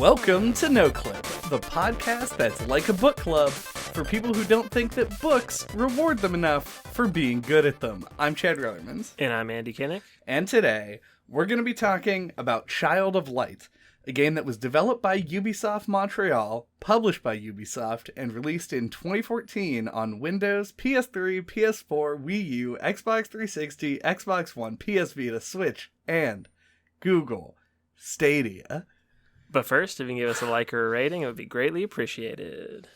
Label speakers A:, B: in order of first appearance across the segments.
A: Welcome to NOCLIP, the podcast that's like a book club for people who don't think that books reward them enough for being good at them. I'm Chad Rellermans.
B: And I'm Andy Kinnick.
A: And today, we're going to be talking about Child of Light, a game that was developed by Ubisoft Montreal, published by Ubisoft, and released in 2014 on Windows, PS3, PS4, Wii U, Xbox 360, Xbox One, PS Vita, Switch, and Google Stadia.
B: But first, if you can give us a like or a rating, it would be greatly appreciated.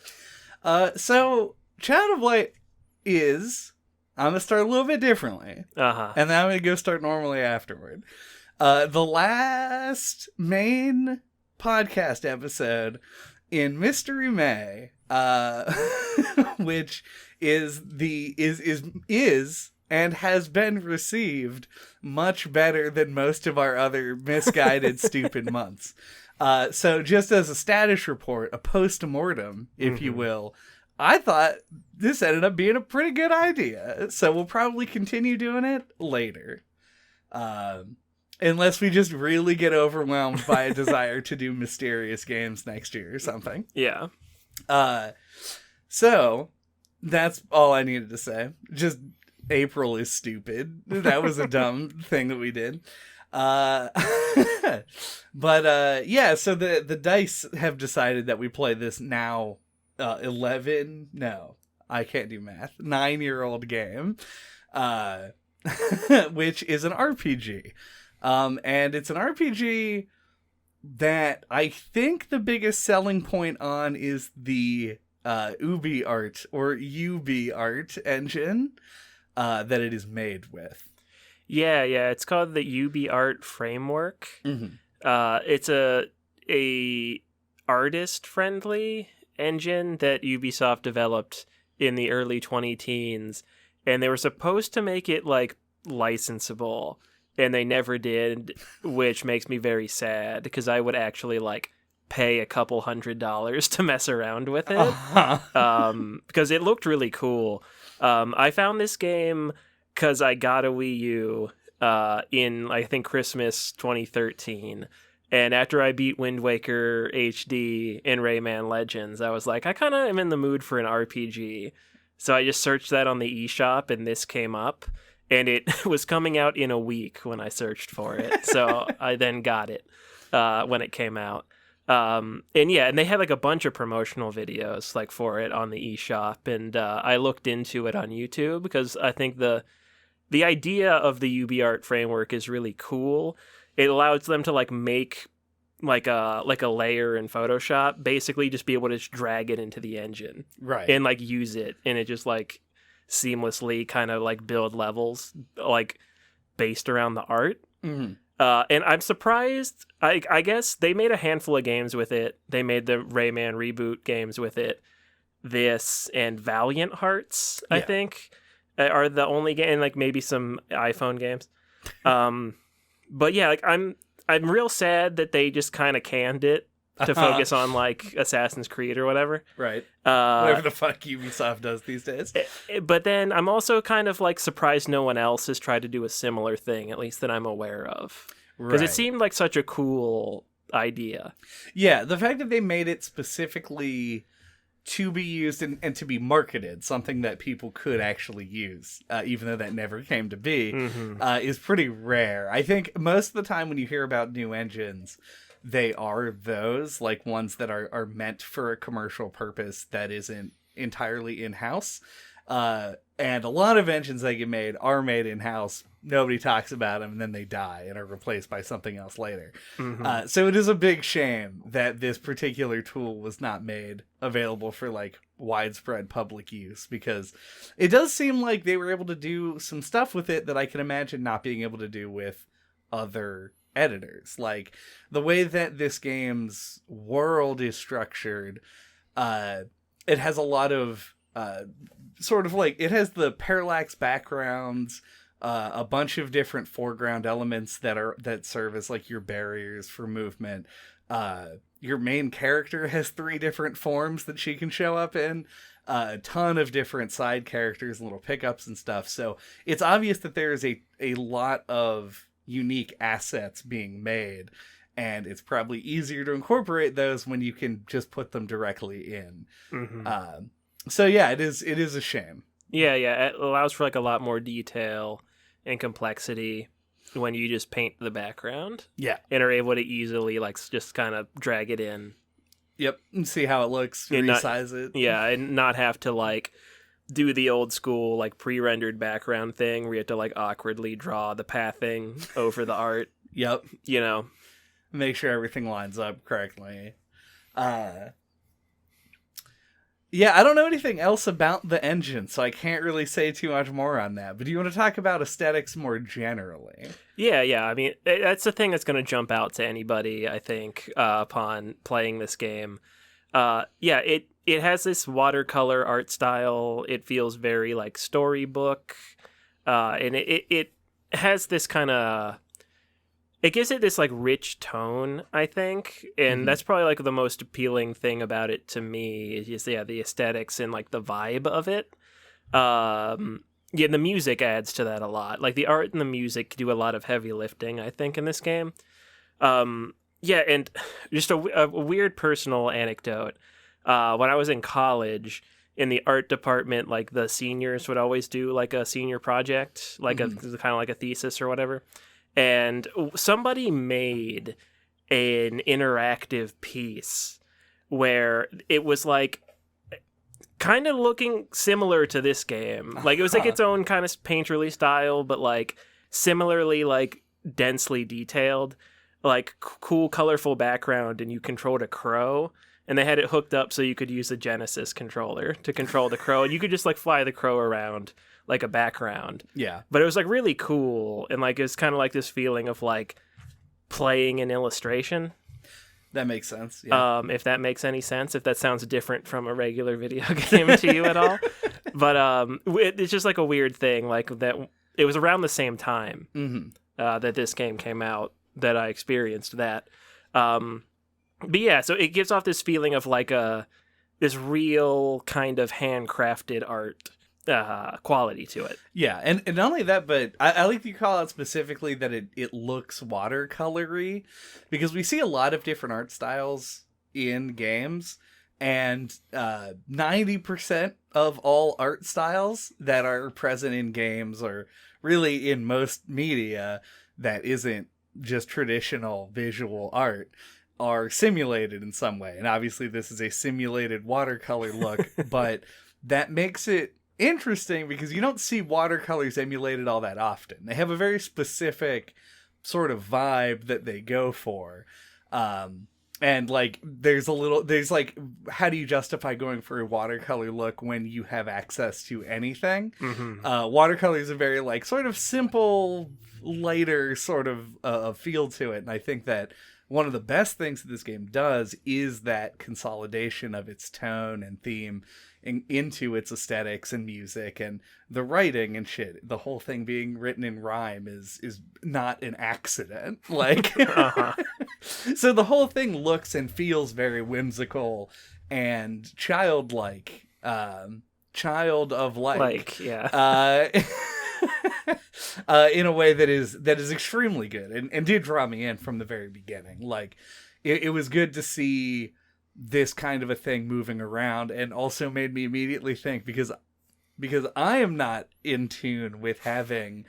A: So, Child of Light is... I'm going to start a little bit differently.
B: Uh-huh.
A: And then I'm going to go start normally afterward. The last main podcast episode in Mystery May, which is and has been received much better than most of our other misguided, stupid months. So just as a status report, a post-mortem, if you will, I thought this ended up being a pretty good idea. So we'll probably continue doing it later. Unless we just really get overwhelmed by a desire to do mysterious games next year or something.
B: Yeah.
A: So that's all I needed to say. Just April is stupid. That was a dumb thing that we did. But yeah, so the dice have decided that we play this now 9-year-old game, which is an RPG. And it's an RPG that I think the biggest selling point on is the UbiArt or UbiArt engine that it is made with.
B: Yeah, it's called the UbiArt Framework.
A: Mm-hmm.
B: It's a artist-friendly engine that Ubisoft developed in the early 2010s, and they were supposed to make it like licensable, and they never did, which makes me very sad because I would actually like pay a couple $100 to mess around with it. Because it looked really cool. I found this game because I got a Wii U in, I think, Christmas 2013. And after I beat Wind Waker HD and Rayman Legends, I was like, I kind of am in the mood for an RPG. So I just searched that on the eShop, and this came up. And it was coming out in a week when I searched for it. So I then got it when it came out. And they had like a bunch of promotional videos like for it on the eShop. And I looked into it on YouTube because I think the idea of the UbiArt framework is really cool. It allows them to like make like a layer in Photoshop, basically just be able to just drag it into the engine.
A: Right.
B: And like use it. And it just like seamlessly kind of like build levels like based around the art.
A: Mm-hmm.
B: And I'm surprised. I guess they made a handful of games with it. They made the Rayman reboot games with it. This and Valiant Hearts, I think, are the only game, and like maybe some iPhone games. But yeah, like I'm real sad that they just kind of canned it to focus on like Assassin's Creed or whatever.
A: Right. Whatever the fuck Ubisoft does these days.
B: But then I'm also kind of like surprised no one else has tried to do a similar thing, at least that I'm aware of. Because it seemed like such a cool idea.
A: Yeah, the fact that they made it specifically to be used and to be marketed, something that people could actually use, even though that never came to be, is pretty rare. I think most of the time when you hear about new engines, they are those, like ones that are meant for a commercial purpose that isn't entirely in-house. And a lot of engines that get made are made in-house. Nobody talks about them, and then they die and are replaced by something else later. So it is a big shame that this particular tool was not made available for like widespread public use, because it does seem like they were able to do some stuff with it that I can imagine not being able to do with other editors. Like the way that this game's world is structured, it has a lot of sort of like, it has the parallax backgrounds, a bunch of different foreground elements that serve as like your barriers for movement. Your main character has 3 different forms that she can show up in, a ton of different side characters and little pickups and stuff. So it's obvious that there is a lot of unique assets being made. and it's probably easier to incorporate those when you can just put them directly in. So yeah, it is a shame.
B: Yeah, it allows for like a lot more detail and complexity when you just paint the background.
A: Yeah.
B: And are able to easily like just kind of drag it in.
A: Yep, and see how it looks, resize it.
B: Yeah, and not have to like do the old school like pre-rendered background thing where you have to like awkwardly draw the pathing over the art.
A: Yep.
B: You know.
A: Make sure everything lines up correctly. Yeah, I don't know anything else about the engine, so I can't really say too much more on that. But do you want to talk about aesthetics more generally?
B: Yeah. I mean, that's the thing that's going to jump out to anybody, I think, upon playing this game. It has this watercolor art style. It feels very like storybook, and it has this kind of. It gives it this like rich tone, I think, and that's probably like the most appealing thing about it to me is just the aesthetics and like the vibe of it. The music adds to that a lot. Like the art and the music do a lot of heavy lifting, I think, in this game. And just a weird personal anecdote. When I was in college, in the art department, like the seniors would always do like a senior project, like a kind of like a thesis or whatever. And somebody made an interactive piece where it was like kind of looking similar to this game. Like it was like its own kind of painterly style, but like similarly like densely detailed, like cool, colorful background, and you controlled a crow. And they had it hooked up so you could use the Genesis controller to control the crow. And you could just like fly the crow around like a background.
A: Yeah.
B: But it was like really cool. And like it was kind of like this feeling of like playing an illustration.
A: That makes sense. Yeah.
B: If that makes any sense, if that sounds different from a regular video game to you at all. But it's just like a weird thing. Like that it was around the same time that this game came out that I experienced that. But yeah, so it gives off this feeling of like this real kind of handcrafted art quality to it.
A: Yeah, and not only that, but I like to call out specifically that it looks watercolory, because we see a lot of different art styles in games, and 90% of all art styles that are present in games, or really in most media that isn't just traditional visual art, are simulated in some way. And obviously this is a simulated watercolor look, but that makes it interesting because you don't see watercolors emulated all that often. They have a very specific sort of vibe that they go for. And like there's like, how do you justify going for a watercolor look when you have access to anything? Watercolor is a very like sort of simple, lighter sort of feel to it. And I think that one of the best things that this game does is that consolidation of its tone and theme into its aesthetics and music and the writing and shit. The whole thing being written in rhyme is not an accident. Like, so the whole thing looks and feels very whimsical and childlike, child of like yeah. In a way that is extremely good and did draw me in from the very beginning. Like it was good to see this kind of a thing moving around, and also made me immediately think, because I am not in tune with having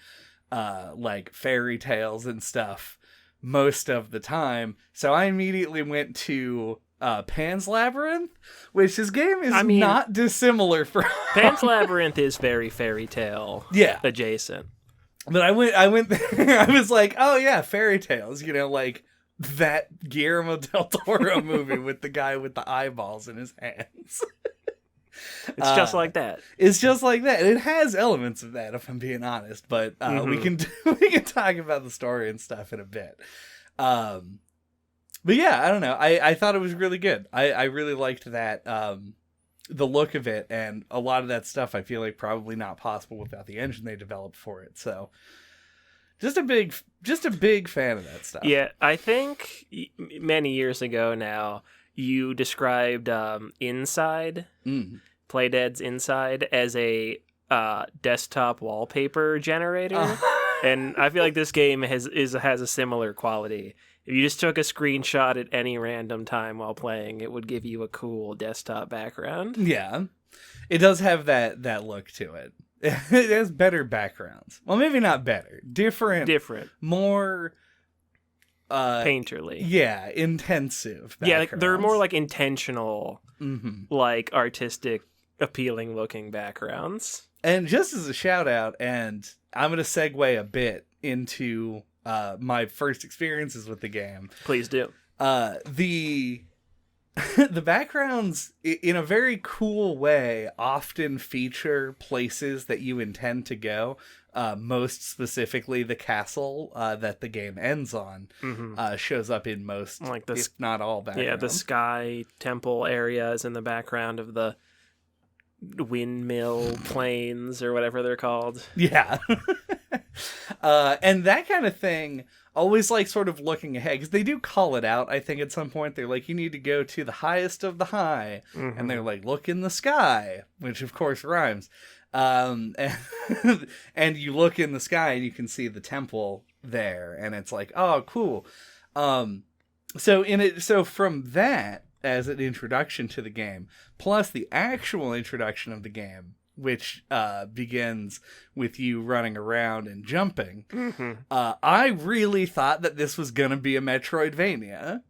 A: like fairy tales and stuff most of the time, so I immediately went to Pan's Labyrinth, which this game is not dissimilar from.
B: Pan's Labyrinth is very fairy tale adjacent. But
A: I went there, I was like, oh yeah, fairy tales, you know, like that Guillermo del Toro movie with the guy with the eyeballs in his hands.
B: It's just like that.
A: It's just like that. And it has elements of that, if I'm being honest, but we can talk about the story and stuff in a bit. But yeah, I don't know. I thought it was really good. I really liked that, the look of it, and a lot of that stuff I feel like probably not possible without the engine they developed for it. So just a big fan of that stuff.
B: Yeah, I think many years ago now, you described Inside, Playdead's Inside, as a desktop wallpaper generator. And I feel like this game has a similar quality. if you just took a screenshot at any random time while playing, it would give you a cool desktop background.
A: Yeah. It does have that look to it. It has better backgrounds. Well, maybe not better. Different. More
B: painterly.
A: Yeah, intensive backgrounds.
B: Yeah, like, they're more like intentional, like artistic, appealing looking backgrounds.
A: And just as a shout out, and I'm going to segue a bit into my first experiences with the game.
B: Please do.
A: The backgrounds, in a very cool way, often feature places that you intend to go. Most specifically, the castle that the game ends on shows up in most, like if not all, backgrounds.
B: Yeah, the sky temple area is in the background of the windmill plains or whatever they're called.
A: Yeah. And that kind of thing, always like sort of looking ahead, because they do call it out, I think at some point. They're like, you need to go to the highest of the high. And they're like, look in the sky, which of course rhymes. And you look in the sky and you can see the temple there, and it's like, oh, cool. So from that, as an introduction to the game, plus the actual introduction of the game, which begins with you running around and jumping, I really thought that this was going to be a Metroidvania.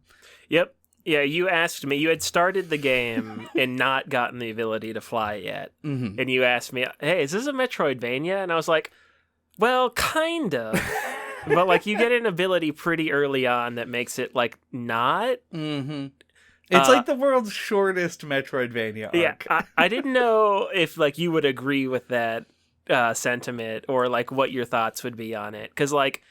B: Yep. Yeah, you asked me. You had started the game and not gotten the ability to fly yet. And you asked me, hey, is this a Metroidvania? And I was like, well, kind of. But, like, you get an ability pretty early on that makes it, like, not.
A: It's like the world's shortest Metroidvania arc.
B: Yeah, I didn't know if, like, you would agree with that sentiment, or, like, what your thoughts would be on it. Because, like,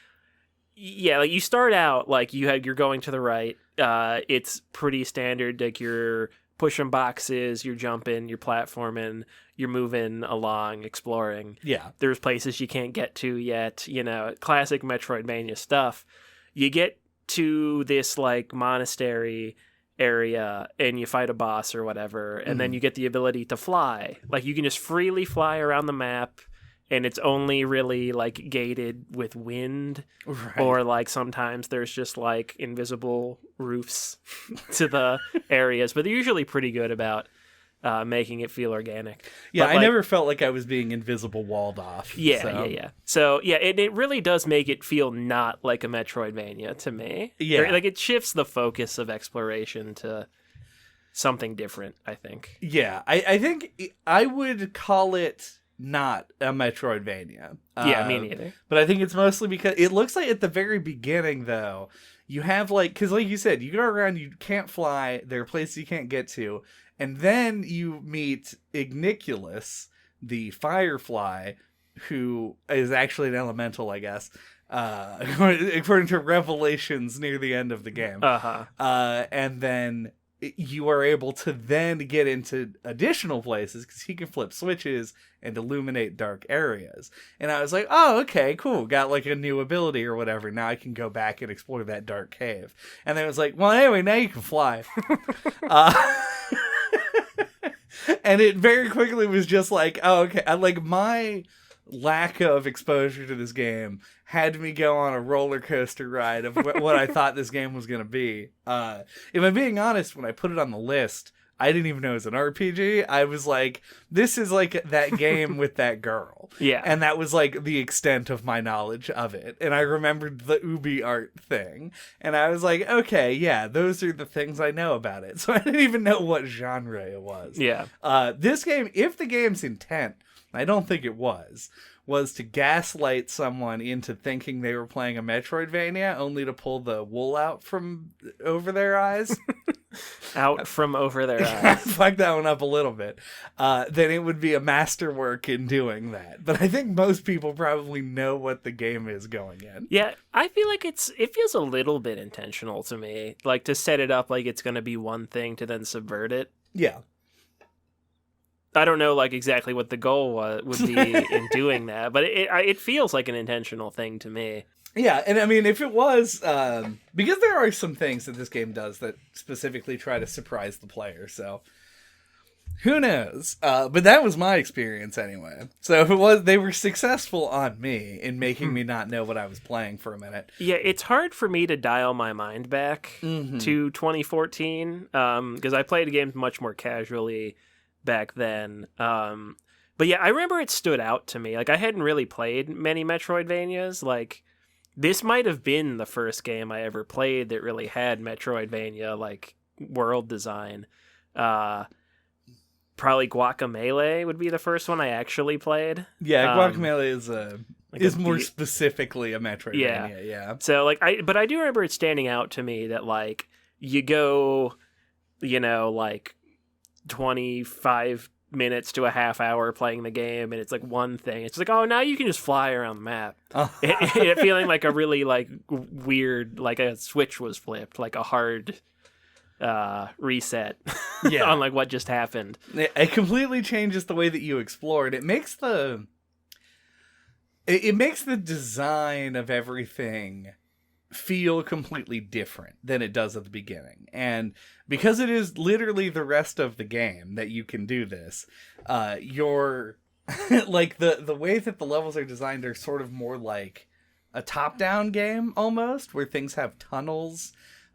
B: yeah, like, you start out, like, you're going to the right. It's pretty standard, like, you're pushing boxes, you're jumping, you're platforming, you're moving along, exploring.
A: Yeah.
B: There's places you can't get to yet, you know, classic Metroidvania stuff. You get to this, like, monastery area and you fight a boss or whatever, and then you get the ability to fly. Like, you can just freely fly around the map, and it's only really, like, gated with wind, or, like, sometimes there's just, like, invisible roofs to the areas, but they're usually pretty good about making it feel organic.
A: Yeah,
B: but,
A: I
B: like,
A: never felt like I was being invisible walled off.
B: Yeah. So, yeah, it really does make it feel not like a Metroidvania to me.
A: Yeah.
B: Like, it shifts the focus of exploration to something different, I think.
A: Yeah, I think I would call it not a Metroidvania.
B: Yeah, me neither.
A: But I think it's mostly because it looks like at the very beginning, though, you have, like, because like you said, you go around, you can't fly, there are places you can't get to, and then you meet Igniculus, the firefly, who is actually an elemental, I guess, according to revelations near the end of the game. And then you are able to then get into additional places because he can flip switches and illuminate dark areas. And I was like, oh, okay, cool. Got, like, a new ability or whatever. Now I can go back and explore that dark cave. And then it was like, well, anyway, now you can fly. And it very quickly was just like, oh, okay. Like, my lack of exposure to this game had me go on a roller coaster ride of what I thought this game was going to be. If I'm being honest, when I put it on the list, I didn't even know it was an RPG. I was like, this is like that game with that girl.
B: Yeah.
A: And that was like the extent of my knowledge of it. And I remembered the UbiArt thing. And I was like, okay, yeah, those are the things I know about it. So I didn't even know what genre it was.
B: Yeah.
A: This game, if the game's intent, I don't think it was to gaslight someone into thinking they were playing a Metroidvania, only to pull the wool out from over their eyes.
B: Out from over their eyes.
A: Fuck that one up a little bit. Then it would be a masterwork in doing that. But I think most people probably know what the game is going in.
B: Yeah, I feel like it feels a little bit intentional to me. Like, to set it up like it's going to be one thing to then subvert it.
A: Yeah.
B: I don't know, like, exactly what the goal would be in doing that, but it feels like an intentional thing to me.
A: Yeah, and I mean, if it was, because there are some things that this game does that specifically try to surprise the player, so Who knows? But that was my experience anyway. So if it was, they were successful on me in making me not know what I was playing for a minute.
B: Yeah, it's hard for me to dial my mind back to 2014 because I played games much more casually back then. But yeah, I remember it stood out to me. Like, I hadn't really played many Metroidvanias. Like, this might have been the first game I ever played that really had Metroidvania, like, world design. Probably Guacamelee would be the first one I actually played.
A: Yeah, Guacamelee is more specifically a Metroidvania, yeah.
B: So, like, but I do remember it standing out to me that, like, you go, you know, like, 25 minutes to a half hour playing the game, and it's like one thing. It's like, oh, now you can just fly around the map. It feeling like a really, like, weird, like a switch was flipped, like a hard reset on, like, what just happened.
A: It completely changes the way that you explore it. It makes the design of everything feel completely different than it does at the beginning. And because it is literally the rest of the game that you can do this, you're like the way that the levels are designed are sort of more like a top-down game almost, where things have tunnels,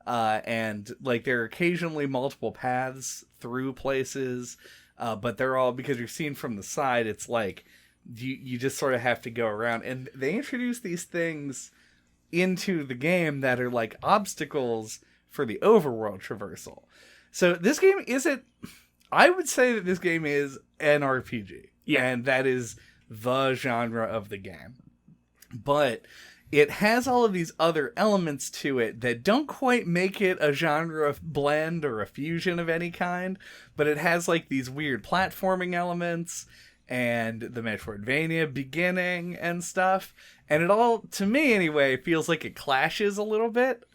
A: and like there are occasionally multiple paths through places, but they're all, because you're seen from the side, it's like you just sort of have to go around. And they introduce these things into the game that are like obstacles for the overworld traversal. So this game isn't, I would say that this game is an RPG. Yeah. And that is the genre of the game. But it has all of these other elements to it that don't quite make it a genre blend or a fusion of any kind. But it has like these weird platforming elements and the Metroidvania beginning and stuff. And it all, to me anyway, feels like it clashes a little bit.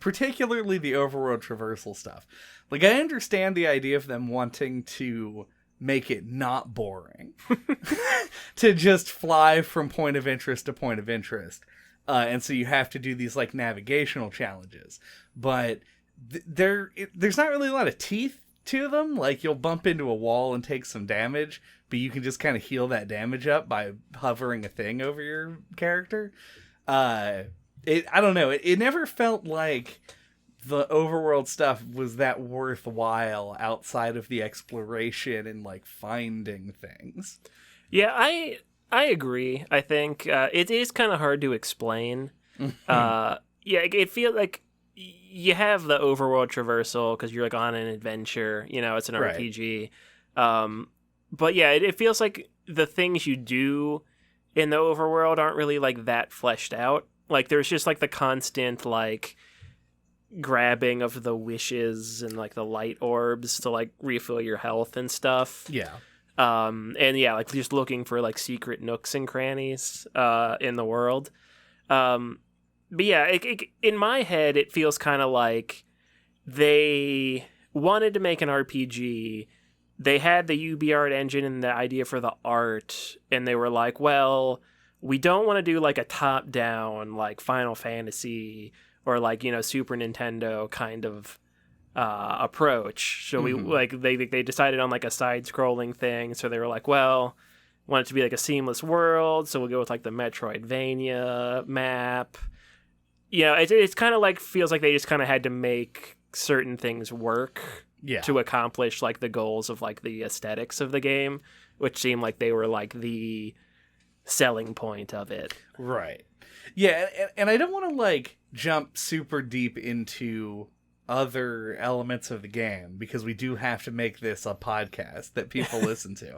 A: Particularly the overworld traversal stuff. Like, I understand the idea of them wanting to make it not boring. To just fly from point of interest to point of interest. And so you have to do these, like, navigational challenges. But there's not really a lot of teeth to them. Like, you'll bump into a wall and take some damage, but you can just kind of heal that damage up by hovering a thing over your character. I don't know. It never felt like the overworld stuff was that worthwhile outside of the exploration and, like, finding things.
B: Yeah, I agree. I think it is kind of hard to explain. Yeah, it feels like you have the overworld traversal because you're, like, on an adventure. You know, it's an RPG. But yeah, it feels like the things you do in the overworld aren't really, like, that fleshed out. Like, there's just, like, the constant, like, grabbing of the wishes and, like, the light orbs to, like, refill your health and stuff.
A: Yeah.
B: And yeah, like, just looking for, like, secret nooks and crannies in the world. But yeah, in my head, it feels kind of like they wanted to make an RPG. They had the UbiArt engine and the idea for the art, and they were like, well, we don't want to do, like, a top-down, like, Final Fantasy or, like, you know, Super Nintendo kind of approach. So we, like, they decided on, like, a side-scrolling thing, so they were like, well, want it to be, like, a seamless world, so we'll go with, like, the Metroidvania map. You know, it's kind of like, feels like they just kind of had to make certain things work to accomplish, like, the goals of, like, the aesthetics of the game, which seemed like they were, like, the selling point of it.
A: Right. Yeah, and I don't want to, like, jump super deep into other elements of the game, because we do have to make this a podcast that people listen to.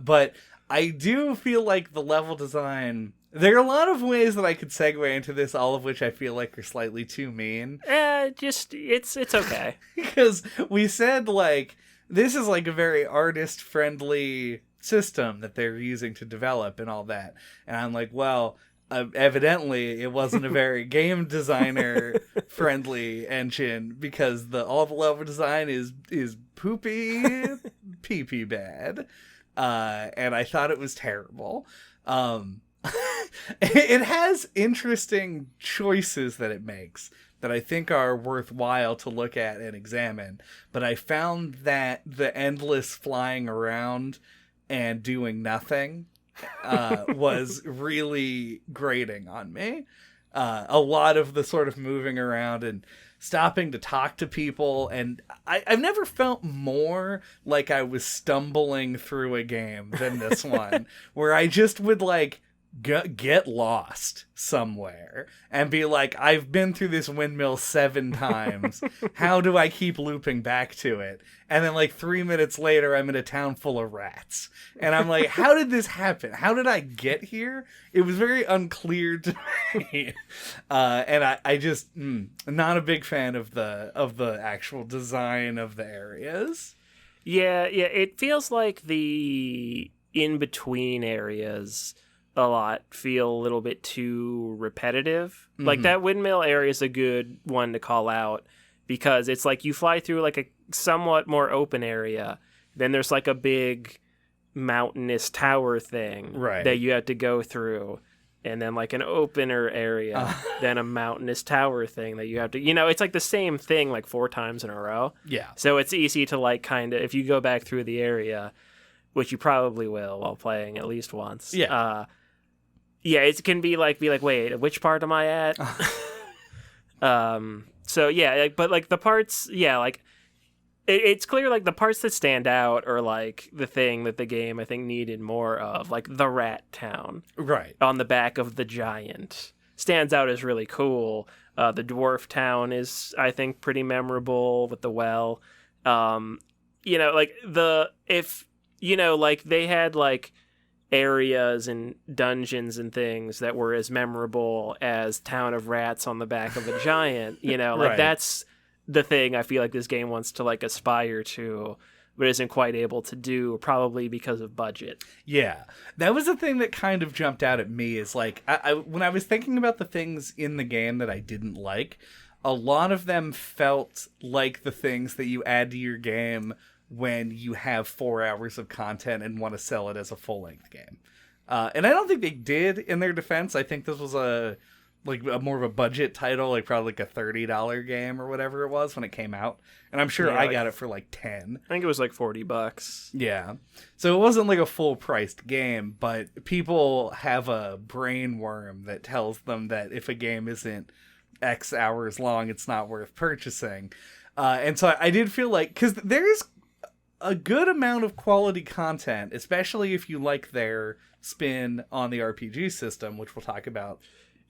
A: But I do feel like the level design, there are a lot of ways that I could segue into this, all of which I feel like are slightly too mean.
B: It's okay.
A: Because we said, like, this is, like, a very artist-friendly system that they're using to develop and all that. And I'm like, well, evidently it wasn't a very game designer friendly engine, because all the level design is poopy pee-pee bad. And I thought it was terrible. It has interesting choices that it makes, that I think are worthwhile to look at and examine. But I found that the endless flying around and doing nothing was really grating on me. A lot of the sort of moving around and stopping to talk to people, and I've never felt more like I was stumbling through a game than this one, where I just would like get lost somewhere and be like, I've been through this windmill 7 times. How do I keep looping back to it? And then like 3 minutes later, I'm in a town full of rats. And I'm like, how did this happen? How did I get here? It was very unclear to me. And I just, not a big fan of the actual design of the areas.
B: Yeah, it feels like the in-between areas a lot feel a little bit too repetitive. Mm-hmm. Like that windmill area is a good one to call out because it's like you fly through like a somewhat more open area. Then there's like a big mountainous tower thing that you have to go through. And then like an opener area, then a mountainous tower thing that you have to, it's like the same thing like 4 times in a row.
A: Yeah.
B: So it's easy to like kind of, if you go back through the area, which you probably will while playing at least once.
A: Yeah.
B: Yeah, it can be like, wait, which part am I at? So yeah, but like the parts, like it's clear like the parts that stand out are like the thing that the game I think needed more of, like the rat town,
A: right
B: on the back of the giant stands out as really cool. The dwarf town is I think pretty memorable with the well. Like like they had like areas and dungeons and things that were as memorable as Town of Rats on the back of a giant, that's the thing I feel like this game wants to like aspire to, but isn't quite able to do, probably because of budget.
A: Yeah, that was the thing that kind of jumped out at me is like, I when I was thinking about the things in the game that I didn't like, a lot of them felt like the things that you add to your game when you have 4 hours of content and want to sell it as a full-length game. And I don't think they did, in their defense. I think this was a more of a budget title, like probably like a $30 game or whatever it was when it came out. And I'm sure I got it for like 10.
B: I think it was like $40.
A: Yeah. So it wasn't like a full-priced game, but people have a brain worm that tells them that if a game isn't X hours long, it's not worth purchasing. And so I did feel like, because there's a good amount of quality content, especially if you like their spin on the RPG system, which we'll talk about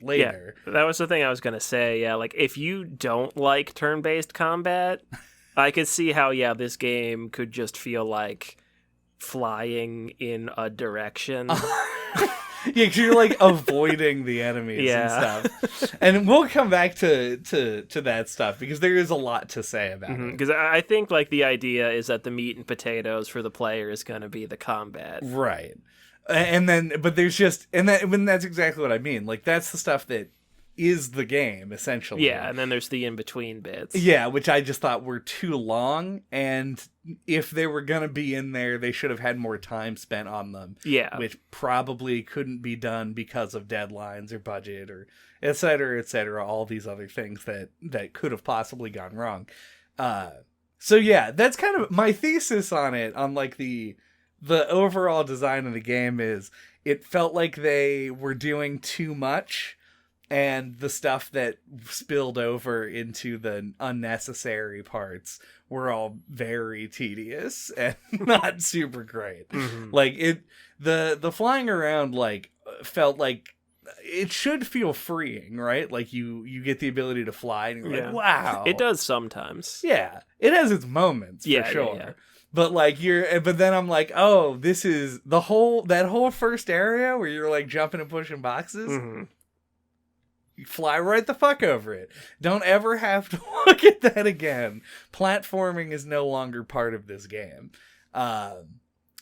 A: later.
B: Yeah, that was the thing I was going to say. Yeah, like if you don't like turn-based combat, I could see how, this game could just feel like flying in a direction.
A: Yeah, because you're like avoiding the enemies and stuff. And we'll come back to that stuff because there is a lot to say about it.
B: Because I think like the idea is that the meat and potatoes for the player is going to be the combat.
A: Right. And then, but there's just, that's exactly what I mean. Like that's the stuff that is the game, essentially.
B: Yeah, and then there's the in-between bits.
A: Yeah, which I just thought were too long, and if they were going to be in there, they should have had more time spent on them.
B: Yeah.
A: Which probably couldn't be done because of deadlines or budget or et cetera, all these other things that could have possibly gone wrong. So yeah, that's kind of my thesis on it, on like the overall design of the game is it felt like they were doing too much, and the stuff that spilled over into the unnecessary parts were all very tedious and not super great. Mm-hmm. Like the flying around like felt like it should feel freeing, right? Like you get the ability to fly and you're like, wow.
B: It does sometimes.
A: Yeah. It has its moments for sure. Yeah. But like but then I'm like, oh, this is that whole first area where you're like jumping and pushing boxes. Mm-hmm. You fly right the fuck over it. Don't ever have to look at that again. Platforming is no longer part of this game.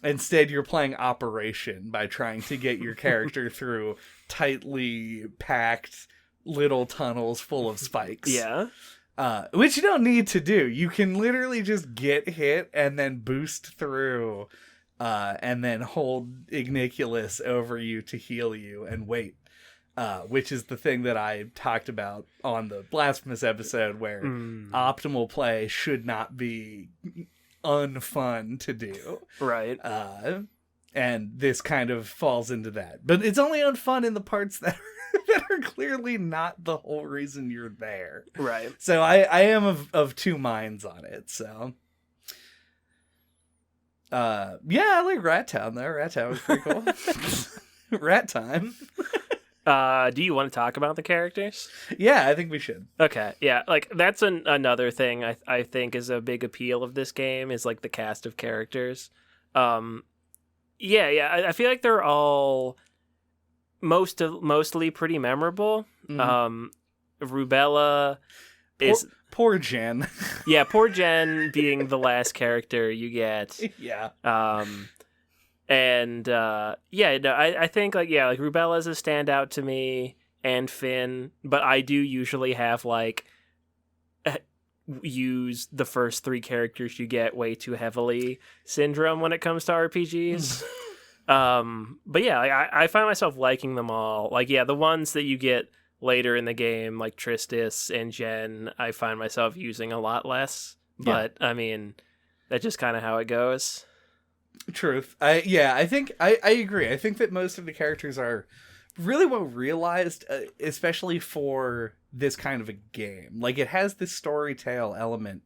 A: Instead, you're playing Operation by trying to get your character through tightly packed little tunnels full of spikes.
B: Yeah.
A: Which you don't need to do. You can literally just get hit and then boost through and then hold Igniculus over you to heal you and wait. which is the thing that I talked about on the Blasphemous episode, where optimal play should not be unfun to do.
B: Right.
A: And this kind of falls into that. But it's only unfun in the parts that are clearly not the whole reason you're there.
B: Right.
A: So I am of two minds on it, so... I like Rat Town, though. Rat Town was pretty cool. Rat Time.
B: Do you want to talk about the characters?
A: Yeah, I think we should.
B: Okay, yeah, like that's another thing I think is a big appeal of this game is like the cast of characters. I feel like they're all mostly pretty memorable. Rubella is
A: poor Jen.
B: Yeah, poor Jen being the last character you get.
A: Yeah.
B: I think like Rubella is a standout to me and Finn, but I do usually have like use the first three characters you get way too heavily syndrome when it comes to RPGs. I find myself liking them all. Like, yeah, the ones that you get later in the game, like Tristis and Jen, I find myself using a lot less. But I mean, that's just kind of how it goes.
A: Truth. I think I agree. I think that most of the characters are really well realized, especially for this kind of a game. Like, it has this storytale element.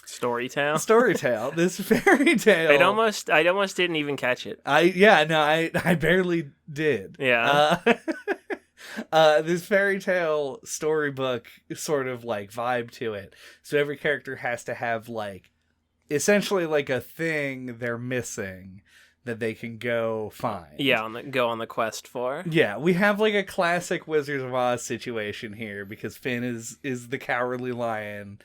A: Storytale. This fairy tale.
B: I almost didn't even catch it.
A: I barely did.
B: Yeah.
A: This fairy tale storybook sort of like vibe to it. So every character has to have like essentially like a thing they're missing that they can go find.
B: Yeah, go on the quest for.
A: Yeah, we have like a classic Wizards of Oz situation here because Finn is the cowardly lion.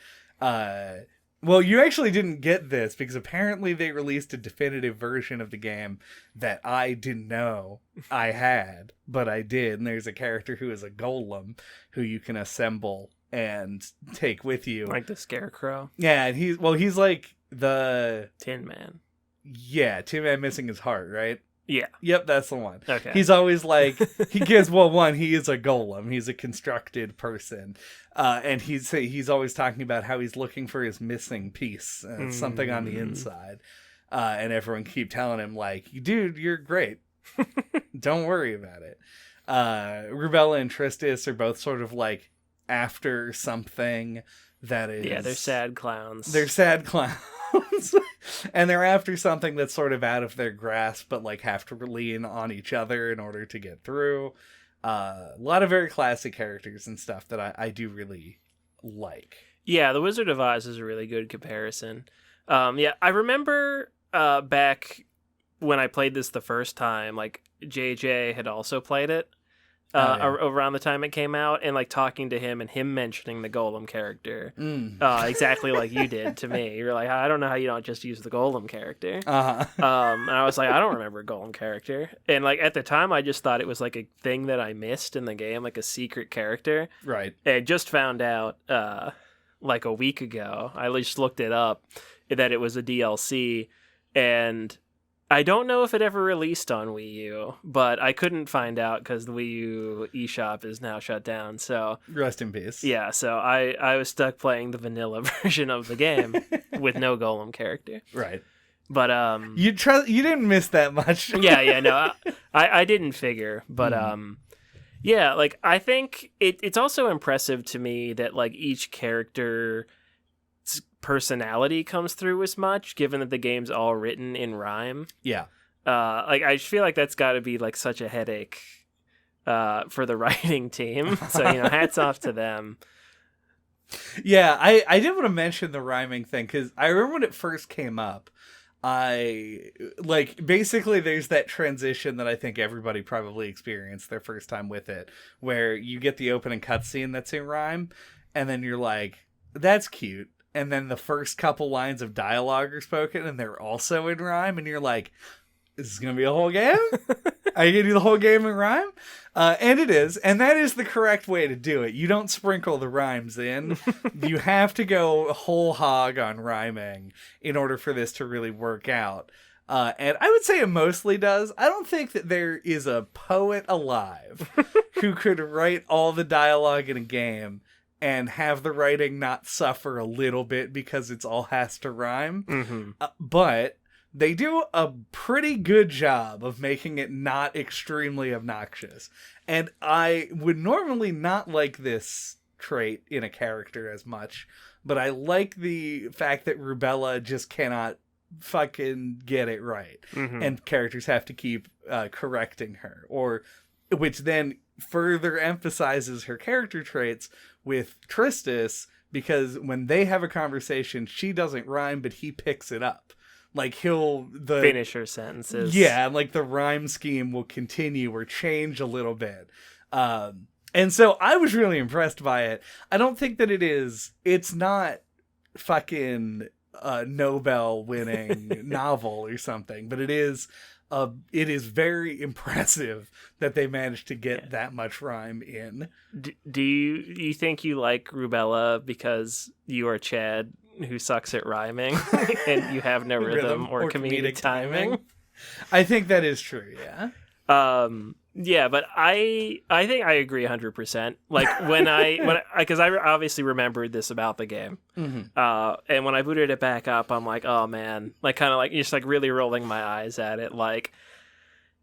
A: Well, you actually didn't get this because apparently they released a definitive version of the game that I didn't know I had, but I did. And there's a character who is a golem who you can assemble and take with you.
B: Like the Scarecrow?
A: Yeah, and he's like the...
B: Tin Man.
A: Yeah, Tin Man missing his heart, right?
B: Yeah.
A: Yep, that's the one.
B: Okay.
A: He's always like, he is a golem. He's a constructed person. And he's always talking about how he's looking for his missing piece, something on the inside. And everyone keep telling him like, dude, you're great. Don't worry about it. Rubella and Tristis are both sort of like after something that is...
B: Yeah, they're sad clowns.
A: And they're after something that's sort of out of their grasp, but like have to lean on each other in order to get through. A lot of very classic characters and stuff that I do really like.
B: Yeah, the Wizard of Oz is a really good comparison. I remember back when I played this the first time, like JJ had also played it. Around the time it came out, and like talking to him and him mentioning the Golem character, exactly like you did to me. You're like, I don't know how you don't just use the Golem character. And I was like, I don't remember a Golem character. And like at the time, I just thought it was like a thing that I missed in the game, like a secret character.
A: Right.
B: And just found out like a week ago. I just looked it up that it was a DLC, and I don't know if it ever released on Wii U, but I couldn't find out because the Wii U eShop is now shut down. So
A: rest in peace.
B: Yeah, so I was stuck playing the vanilla version of the game with no Golem character.
A: Right.
B: But
A: you didn't miss that much.
B: No, I didn't figure, but like I think it's also impressive to me that like each character personality comes through as much, given that the game's all written in rhyme.
A: Yeah.
B: Like I feel like that's got to be like such a headache for the writing team. So hats off to them.
A: Yeah, I did want to mention the rhyming thing because I remember when it first came up. Basically there's that transition that I think everybody probably experienced their first time with it, where you get the opening cutscene that's in rhyme, and then you're like, that's cute. And then the first couple lines of dialogue are spoken, and they're also in rhyme, and you're like, is this going to be a whole game? Are you going to do the whole game in rhyme? And it is, and that is the correct way to do it. You don't sprinkle the rhymes in. You have to go whole hog on rhyming in order for this to really work out. And I would say it mostly does. I don't think that there is a poet alive who could write all the dialogue in a game and have the writing not suffer a little bit because it's all has to rhyme.
B: Mm-hmm.
A: But they do a pretty good job of making it not extremely obnoxious. And I would normally not like this trait in a character as much, but I like the fact that Rubella just cannot fucking get it right.
B: Mm-hmm.
A: And characters have to keep correcting her, which then further emphasizes her character traits with Tristis, because when they have a conversation, she doesn't rhyme, but he picks it up. Like, he'll
B: finish her sentences.
A: Yeah, and like the rhyme scheme will continue or change a little bit. And so I was really impressed by it. I don't think that it's not fucking a Nobel winning novel or something, but it is very impressive that they managed to get that much rhyme in.
B: Do you think you like Rubella because you are Chad who sucks at rhyming and you have no rhythm or comedic timing?
A: I think that is true, yeah.
B: Yeah, but I think I agree 100%. Like because I obviously remembered this about the game.
A: Mm-hmm.
B: And when I booted it back up, I'm like, oh man, like kind of like just like really rolling my eyes at it, like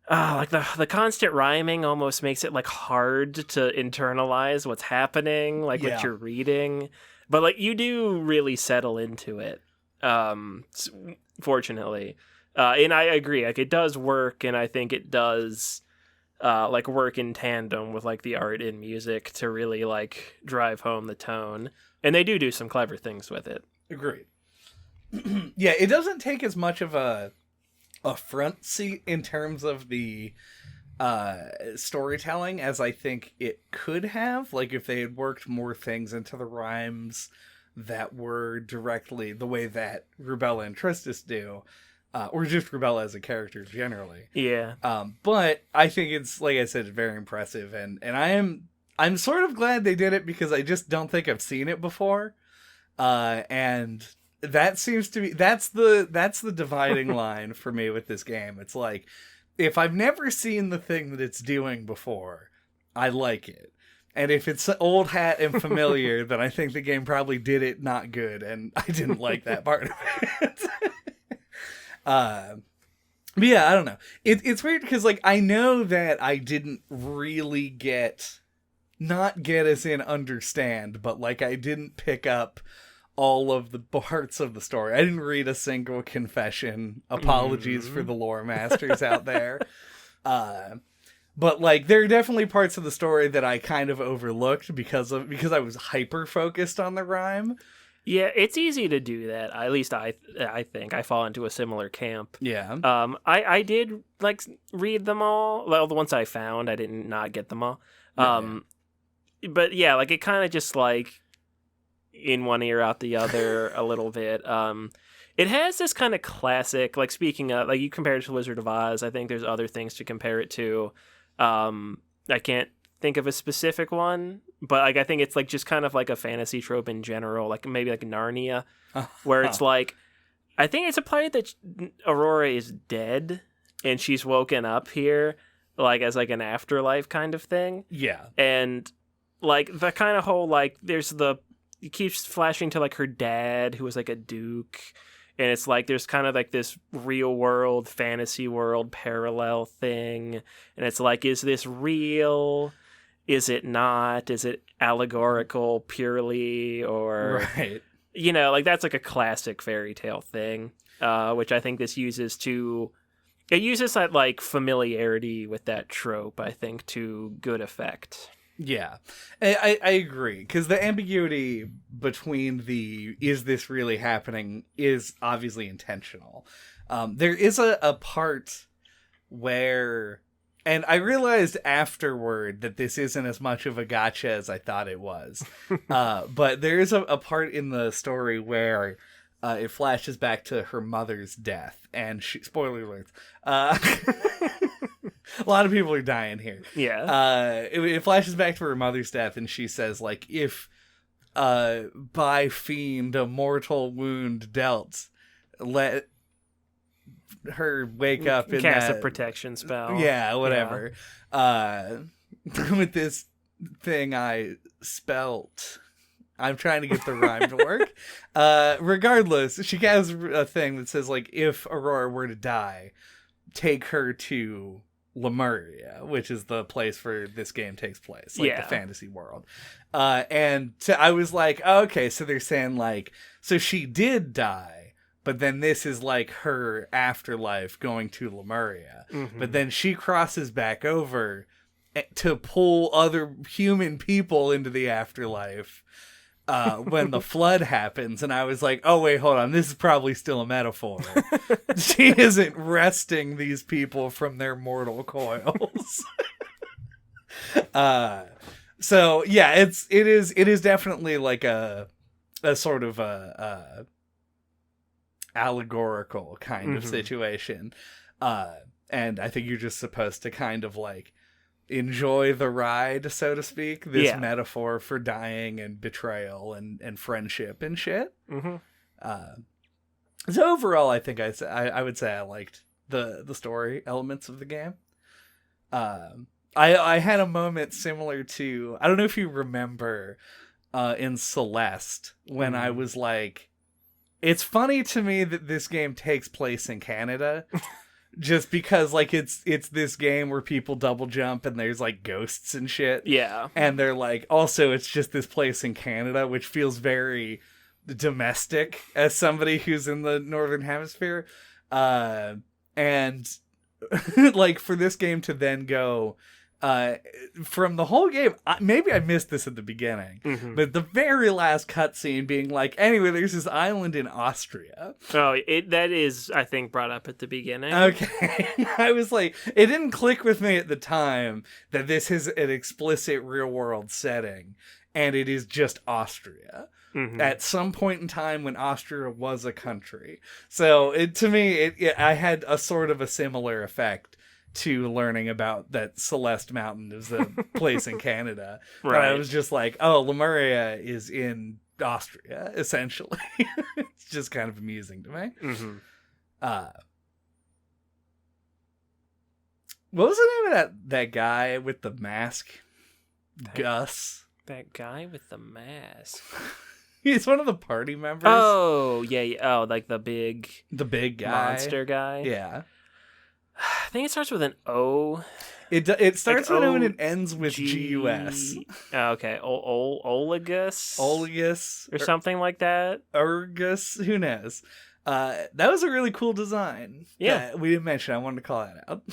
B: the constant rhyming almost makes it like hard to internalize what's happening, like what you're reading. But like you do really settle into it, fortunately. And I agree, like it does work, and I think it does like work in tandem with like the art and music to really like drive home the tone. And they do some clever things with it.
A: Agreed. Yeah, it doesn't take as much of a front seat in terms of the storytelling as I think it could have. Like if they had worked more things into the rhymes that were directly the way that Rubella and Tristis do. Or just Rubella as a character generally.
B: Yeah.
A: But I think it's, like I said, very impressive, and I'm sort of glad they did it because I just don't think I've seen it before. And that seems to be that's the dividing line for me with this game. It's like if I've never seen the thing that it's doing before, I like it. And if it's old hat and familiar, then I think the game probably did it not good, and I didn't like that part of it. But yeah, I don't know. It's weird because like I know that I didn't really not get as in understand, but like I didn't pick up all of the parts of the story. I didn't read a single confession. Apologies for the lore masters out there. But like there are definitely parts of the story that I kind of overlooked because I was hyper focused on the rhyme.
B: Yeah, it's easy to do that. At least I think I fall into a similar camp.
A: Yeah.
B: I did like read them all. Well, the ones I found, I didn't not get them all. But yeah, like it kind of just like in one ear out the other a little bit. It has this kind of classic, like speaking of like you compare it to Wizard of Oz. I think there's other things to compare it to. I can't think of a specific one, but like I think it's like just kind of like a fantasy trope in general, like maybe like Narnia, where it's like I think it's implied that Aurora is dead and she's woken up here like as like an afterlife kind of thing.
A: Yeah.
B: And like the kind of whole like it keeps flashing to like her dad who was like a duke, and it's like there's kind of like this real world fantasy world parallel thing, and it's like, is this real? Is it not? Is it allegorical purely? Or,
A: right.
B: You know, like that's like a classic fairy tale thing, which I think this uses it uses that like familiarity with that trope, I think, to good effect.
A: Yeah, I agree, because the ambiguity between is this really happening is obviously intentional. There is a part where, and I realized afterward that this isn't as much of a gotcha as I thought it was, but there is a part in the story where it flashes back to her mother's death, and spoiler alerts, a lot of people are dying here.
B: Yeah.
A: It flashes back to her mother's death, and she says, like, if by fiend a mortal wound dealt, let her wake up in
B: cast
A: that
B: a protection spell.
A: yeah, whatever. With this thing I spelt. I'm trying to get the rhyme to work. Regardless, she has a thing that says, like, if Aurora were to die, take her to Lemuria, which is the place where this game takes place, like the fantasy world. And I was like, okay, so they're saying, like, so she did die, but then this is like her afterlife going to Lemuria. Mm-hmm. But then she crosses back over to pull other human people into the afterlife when the flood happens. And I was like, oh wait, hold on, this is probably still a metaphor. She isn't wresting these people from their mortal coils. So yeah, it is definitely like a sort of a allegorical kind of situation. And I think you're just supposed to kind of like enjoy the ride, so to speak, this metaphor for dying and betrayal and friendship and shit. So overall, I think I would say I liked the story elements of the game. I had a moment similar to, I don't know if you remember in Celeste when I was like, it's funny to me that this game takes place in Canada. Just because, like, it's this game where people double jump and there's, like, ghosts and shit. Yeah. And they're like, also, it's just this place in Canada, which feels very domestic as somebody who's in the Northern Hemisphere. And, like, for this game to then go... from the whole game, maybe I missed this at the beginning, but the very last cutscene being like, anyway, there's this island in Austria.
B: Oh, that is, I think, brought up at the beginning.
A: Okay. I was like, it didn't click with me at the time that this is an explicit real-world setting, and it is just Austria. At some point in time when Austria was a country. So, to me, I had a sort of a similar effect to learning about that Celeste Mountain is a place in Canada. Right. But I was just like, oh, Lemuria is in Austria, essentially. It's just kind of amusing to me. What was the name of that guy with the mask? Gus.
B: That guy with the mask.
A: He's one of the party members.
B: Oh, yeah. Oh, like the big
A: guy.
B: Monster guy.
A: Yeah.
B: I think it starts with an O.
A: It starts with O and it ends with Gus.
B: Oh, okay. Olagus?
A: Olagus.
B: Or something like that.
A: Urgus. Who knows? That was a really cool design. Yeah. We didn't mention. I wanted to call that out.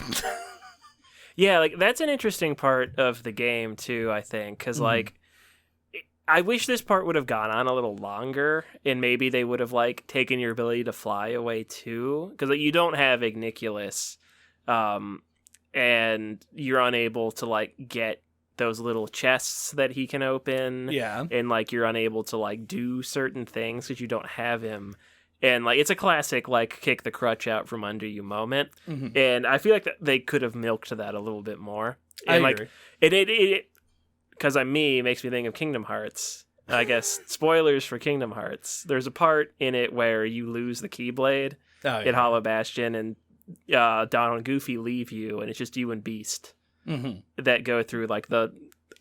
B: Yeah, like that's an interesting part of the game, too, I think. Because, like, I wish this part would have gone on a little longer, and maybe they would have, like, taken your ability to fly away, too. Because, like, you don't have Igniculus. And you're unable to, like, get those little chests that he can open. Yeah. And, like, you're unable to, like, do certain things because you don't have him. And, like, it's a classic, like, kick the crutch out from under you moment. And I feel like they could have milked that a little bit more. And, I agree. It because it makes me think of Kingdom Hearts. I guess, spoilers for Kingdom Hearts. There's a part in it where you lose the Keyblade at Hollow Bastion, and Donald and Goofy leave you, and it's just you and Beast that go through like the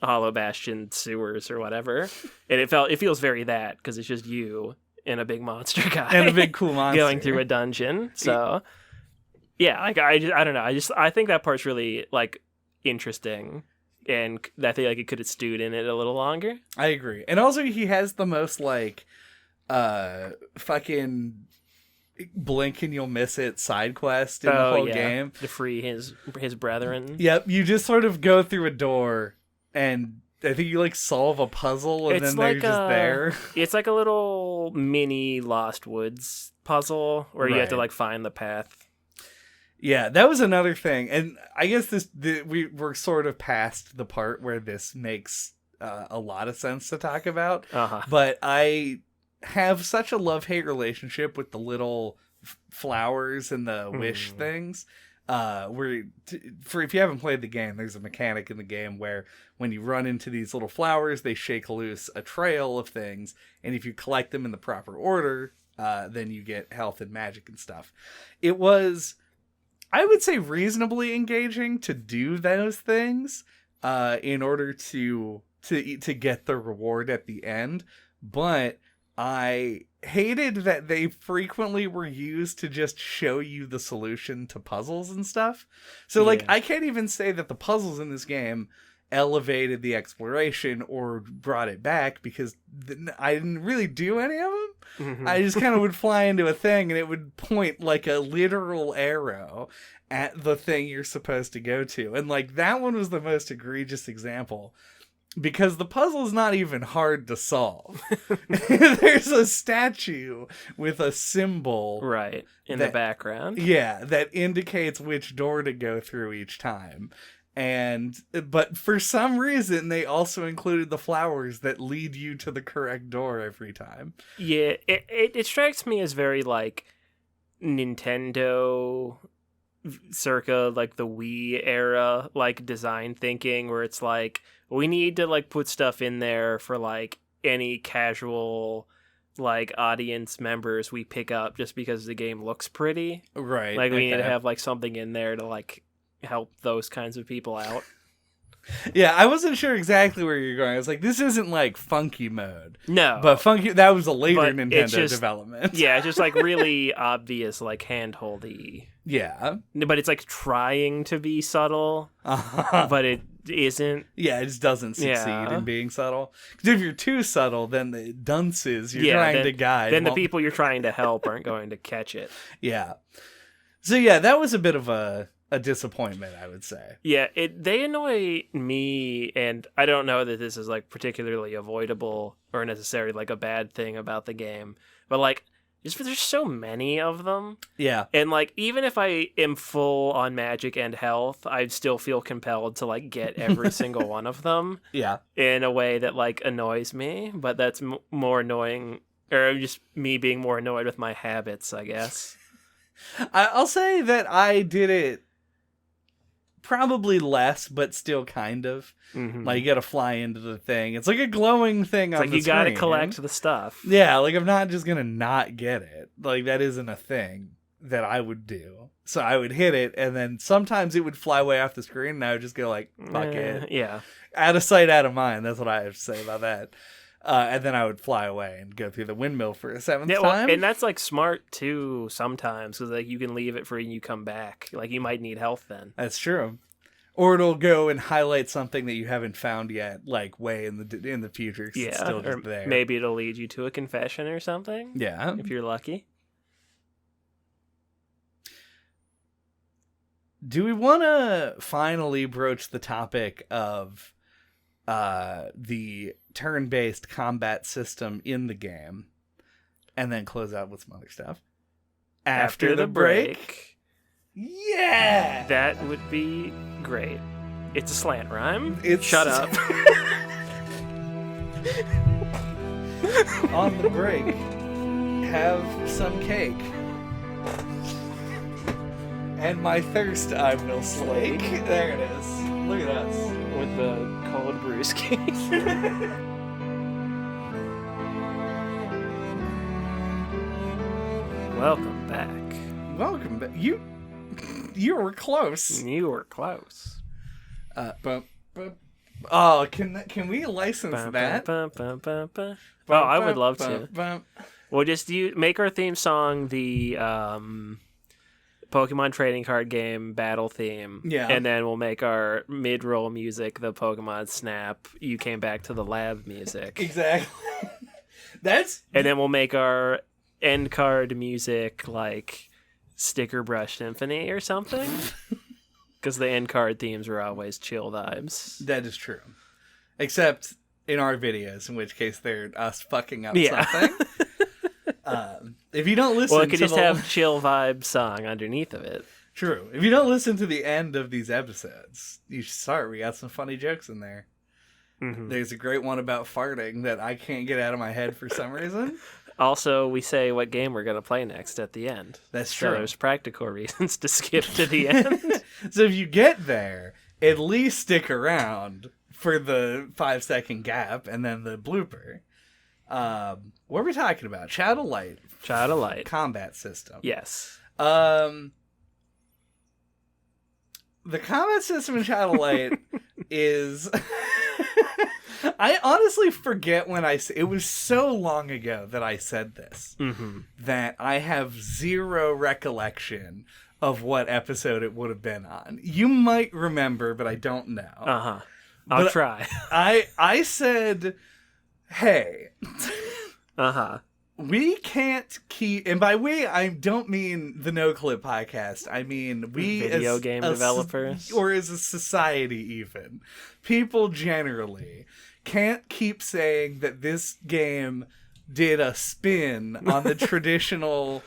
B: Hollow Bastion sewers or whatever. And it feels very that, because it's just you and a big monster guy
A: and a big cool monster
B: going through a dungeon. So yeah, like I don't know. I think that part's really like interesting. And I feel like it could have stewed in it a little longer.
A: I agree. And also he has the most like fucking blink and you'll miss it side quest in the whole game.
B: To free his brethren.
A: Yep. You just sort of go through a door and I think you like solve a puzzle and then they're just there.
B: It's like a little mini Lost Woods puzzle where you have to like find the path.
A: Yeah, that was another thing. And I guess we're sort of past the part where this makes a lot of sense to talk about. But I have such a love-hate relationship with the little flowers and the wish things. If you haven't played the game, there's a mechanic in the game where when you run into these little flowers, they shake loose a trail of things. And if you collect them in the proper order, then you get health and magic and stuff. It was I would say reasonably engaging to do those things in order to get the reward at the end, but I hated that they frequently were used to just show you the solution to puzzles and stuff. So like I can't even say that the puzzles in this game elevated the exploration or brought it back, because I didn't really do any of them. I just kind of would fly into a thing and it would point like a literal arrow at the thing you're supposed to go to. And like that one was the most egregious example, because the puzzle's not even hard to solve. There's a statue with a symbol
B: right in the background.
A: Yeah, that indicates which door to go through each time. But for some reason, they also included the flowers that lead you to the correct door every time.
B: Yeah, it strikes me as very, like, Nintendo circa, like, the Wii era, like, design thinking, where it's like, we need to, like, put stuff in there for, like, any casual, like, audience members we pick up just because the game looks pretty.
A: Right.
B: Like, we need to have, like, something in there to, like, help those kinds of people out.
A: Yeah, I wasn't sure exactly where you're going. I was like, this isn't like funky mode.
B: No.
A: But funky, that was a later Nintendo development.
B: Yeah, it's just like really obvious, like handholdy.
A: Yeah.
B: But it's like trying to be subtle, but it isn't.
A: Yeah, it just doesn't succeed in being subtle. Because if you're too subtle, then the dunces you're trying to guide.
B: Then the people you're trying to help aren't going to catch it.
A: Yeah. So yeah, that was a bit of a disappointment, I would say.
B: Yeah, they annoy me, and I don't know that this is like particularly avoidable or necessarily like a bad thing about the game, but like just there's so many of them.
A: Yeah.
B: And like even if I am full on magic and health, I'd still feel compelled to like get every single one of them.
A: Yeah.
B: In a way that like annoys me, but that's more annoying, or just me being more annoyed with my habits, I guess.
A: I'll say that I did it probably less, but still kind of. Like you gotta fly into the thing. It's like a glowing thing on the screen.
B: Like you gotta collect the stuff.
A: Yeah, like I'm not just gonna not get it. Like that isn't a thing that I would do. So I would hit it, and then sometimes it would fly away off the screen, and I would just go like, fuck it.
B: Yeah.
A: Out of sight, out of mind. That's what I have to say about that. And then I would fly away and go through the windmill for a seventh time.
B: And that's like smart too sometimes, because like you can leave it free and you come back. Like you might need health then.
A: That's true. Or it'll go and highlight something that you haven't found yet, like way in the future. 'Cause it's still just there.
B: Maybe it'll lead you to a confession or something.
A: Yeah,
B: if you're lucky.
A: Do we want to finally broach the topic of the turn-based combat system in the game, and then close out with some other stuff after the break? Yeah,
B: that would be great. It's a slant rhyme.
A: Shut
B: up.
A: On the break, have some cake, and my thirst I will slake. There it is. Look at us
B: with the cold brewski. Welcome back.
A: Welcome back. You were close.
B: You were close.
A: Oh, can we license that?
B: Well, I would love to. We'll just make our theme song the Pokemon trading card game battle theme.
A: Yeah.
B: And then we'll make our mid-roll music the Pokemon Snap You Came Back to the Lab music.
A: Exactly.
B: And then we'll make our end card music like Sticker Brush Symphony or something. Because the end card themes were always chill vibes.
A: That is true. Except in our videos, in which case they're us fucking up something. If you don't listen,
B: well, it could just have chill vibe song underneath of it.
A: True. If you don't listen to the end of these episodes, you should start. We got some funny jokes in there. Mm-hmm. There's a great one about farting that I can't get out of my head for some reason.
B: Also, we say what game we're going to play next at the end.
A: That's true.
B: So there's practical reasons to skip to the end.
A: So if you get there, at least stick around for the 5-second gap and then the blooper. What are we talking about? Child of Light
B: combat
A: system.
B: Yes.
A: the combat system in Shadow Light is... I honestly forget when it was so long ago that I said this, that I have zero recollection of what episode it would have been on. You might remember, but I don't know.
B: I'll try.
A: I said, hey, we can't keep, and by we, I don't mean the NOCLIP podcast. I mean we
B: video
A: as
B: game developers,
A: or as a society, even people generally can't keep saying that this game did a spin on the traditional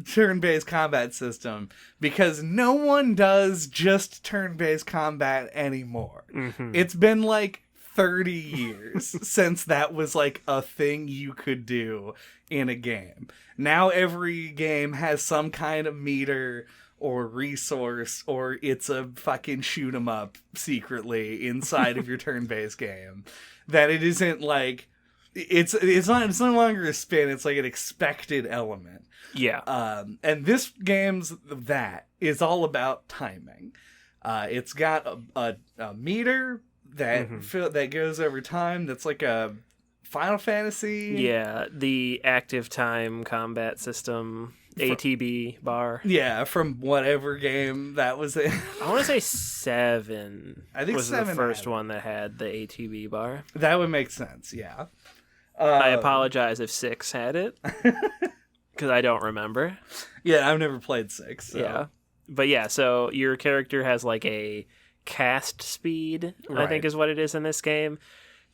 A: turn-based combat system, because no one does just turn-based combat anymore. It's been like 30 years since that was like a thing you could do in a game. Now every game has some kind of meter or resource, or it's a fucking shoot 'em up secretly inside of your turn-based game. That it isn't like it's no longer a spin, it's like an expected element.
B: Yeah.
A: And this game's that is all about timing. It's got a meter that that goes over time. That's like a Final Fantasy.
B: Yeah, the active time combat system, ATB bar.
A: Yeah, from whatever game that was in.
B: I want to say 7.
A: I think
B: was
A: 7
B: the first one that had the ATB bar.
A: That would make sense. Yeah.
B: I apologize if 6 had it, because I don't remember.
A: Yeah, I've never played 6. So.
B: Yeah, but yeah, so your character has like a cast speed, I think is what it is in this game,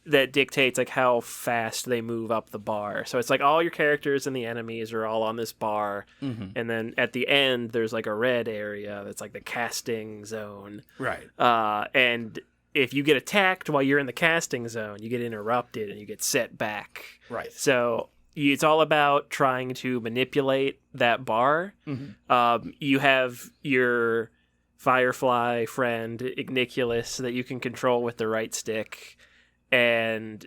B: that dictates like how fast they move up the bar. So it's like all your characters and the enemies are all on this bar, and then at the end there's like a red area that's like the casting zone.
A: Right.
B: And if you get attacked while you're in the casting zone, you get interrupted and you get set back.
A: Right.
B: So it's all about trying to manipulate that bar. You have your Firefly friend Igniculus that you can control with the right stick, and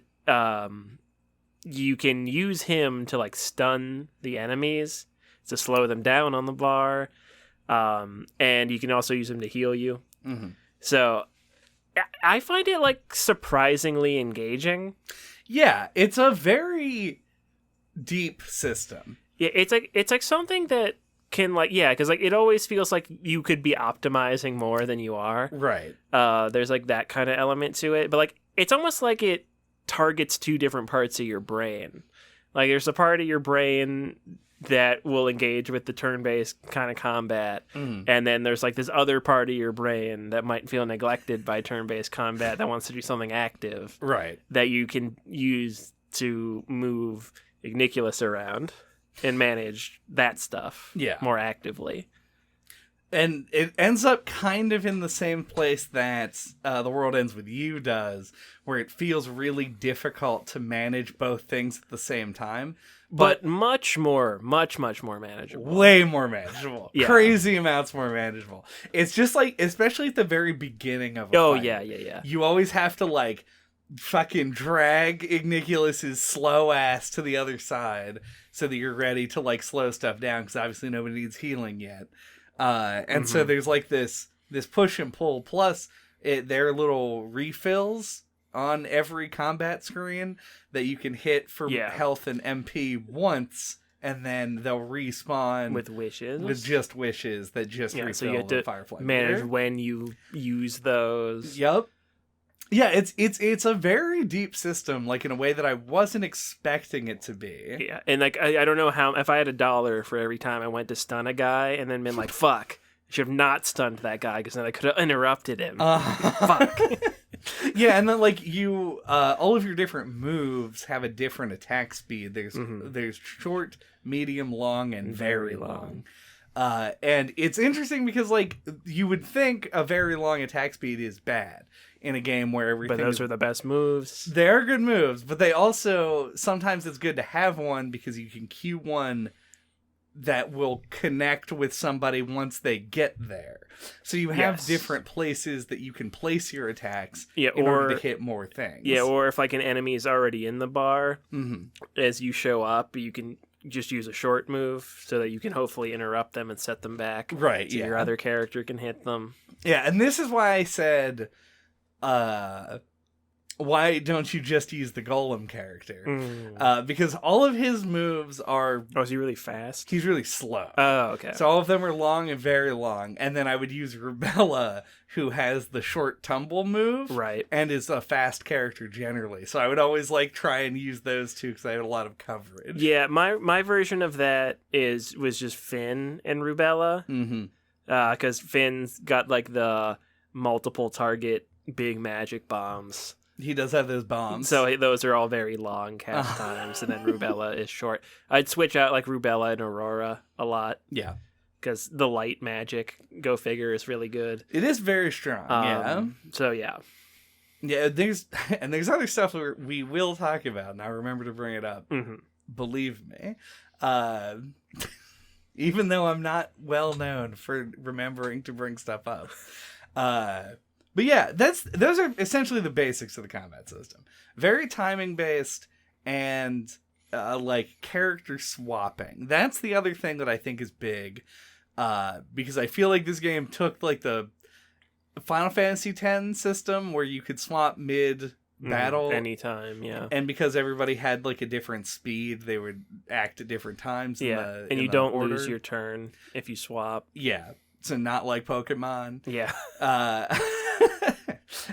B: you can use him to like stun the enemies to slow them down on the bar, and you can also use him to heal you. So I find it like surprisingly engaging.
A: Yeah, it's a very deep system.
B: Yeah, it's like something that can like, yeah, because like it always feels like you could be optimizing more than you are.
A: Right.
B: There's like that kind of element to it, but like it's almost like it targets 2 different parts of your brain. Like there's a part of your brain that will engage with the turn-based kind of combat, and then there's like this other part of your brain that might feel neglected by turn-based combat that wants to do something active.
A: Right.
B: That you can use to move Igniculus around and manage that stuff more actively.
A: And it ends up kind of in the same place that The World Ends With You does, where it feels really difficult to manage both things at the same time.
B: But much more manageable.
A: Way more manageable.
B: Yeah.
A: Crazy amounts more manageable. It's just like, especially at the very beginning of a fight,
B: yeah.
A: you always have to like fucking drag Igniculus's slow ass to the other side so that you're ready to like slow stuff down, because obviously nobody needs healing yet. And so there's like this push and pull, plus there are little refills on every combat screen that you can hit for health and MP once, and then they'll respawn
B: with wishes,
A: that just refill
B: so you have to
A: Firefly
B: manage
A: meter.
B: when you use those.
A: Yep. Yeah, it's a very deep system, like in a way that I wasn't expecting it to be.
B: Yeah, and like I don't know how, if I had $1 for every time I went to stun a guy and then been like, fuck, I should have not stunned that guy because then I could have interrupted him. Fuck.
A: Yeah, and then like you, all of your different moves have a different attack speed. There's short, medium, long, and very long. And it's interesting because like you would think a very long attack speed is bad in a game where everything.
B: But those are the best moves.
A: They're good moves, but they also, sometimes it's good to have one because you can cue one that will connect with somebody once they get there. So you have different places that you can place your attacks in order to hit more things.
B: Yeah, or if like an enemy is already in the bar, as you show up, you can just use a short move so that you can hopefully interrupt them and set them back.
A: Right,
B: so your other character can hit them.
A: Yeah, and this is why I said, why don't you just use the Golem character? Because all of his moves are...
B: Oh, is he really fast?
A: He's really slow.
B: Oh, okay.
A: So all of them are long and very long. And then I would use Rubella, who has the short tumble move.
B: Right.
A: And is a fast character generally. So I would always try and use those two because I had a lot of coverage.
B: Yeah, my version of that was just Finn and Rubella.
A: Mm-hmm.
B: Because Finn's got the multiple target big magic bombs.
A: He does have those bombs.
B: So those are all very long cast times, and then Rubella is short. I'd switch out Rubella and Aurora a lot.
A: Yeah.
B: Because the light magic, go figure, is really good.
A: It is very strong, yeah.
B: So, yeah.
A: Yeah, there's other stuff we will talk about, and I remember to bring it up.
B: Mm-hmm.
A: Believe me. Even though I'm not well known for remembering to bring stuff up. But yeah, those are essentially the basics of the combat system. Very timing based and character swapping. That's the other thing that I think is big, because I feel like this game took the Final Fantasy X system where you could swap mid battle
B: anytime, yeah,
A: and because everybody had a different speed, they would act at different times.
B: And you don't lose your turn if you swap.
A: Yeah, so not like Pokemon.
B: Yeah.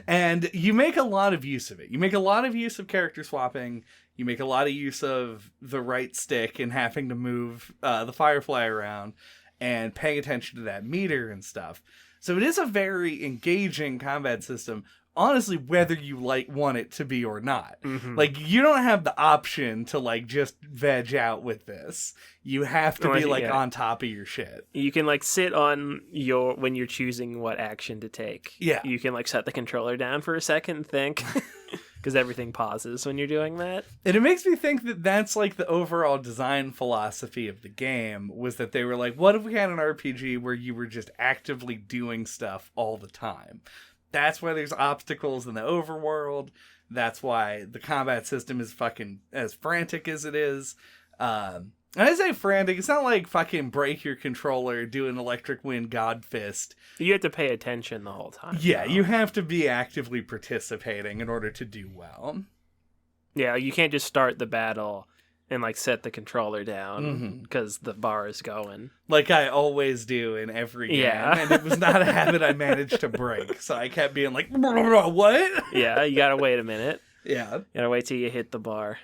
A: And you make a lot of use of it. You make a lot of use of character swapping. You make a lot of use of the right stick and having to move the Firefly around and paying attention to that meter and stuff. So it is a very engaging combat system, honestly, whether you want it to be or not.
B: Mm-hmm.
A: You don't have the option to just veg out with this. You have to be on top of your shit.
B: You can sit on when you're choosing what action to take.
A: Yeah.
B: You can set the controller down for a second and think, because everything pauses when you're doing that.
A: And it makes me think that that's the overall design philosophy of the game, was that they were what if we had an RPG where you were just actively doing stuff all the time? That's why there's obstacles in the overworld. That's why the combat system is fucking as frantic as it is. And I say frantic, it's not fucking break your controller, do an electric wind god fist.
B: You have to pay attention the whole time.
A: Yeah, you have to be actively participating in order to do well.
B: Yeah, you can't just start the battle and set the controller down because the bar is going. Like
A: I always do in every game.
B: Yeah.
A: And it was not a habit I managed to break. So I kept being what?
B: Yeah, you gotta wait a minute.
A: Yeah.
B: You gotta wait till you hit the bar.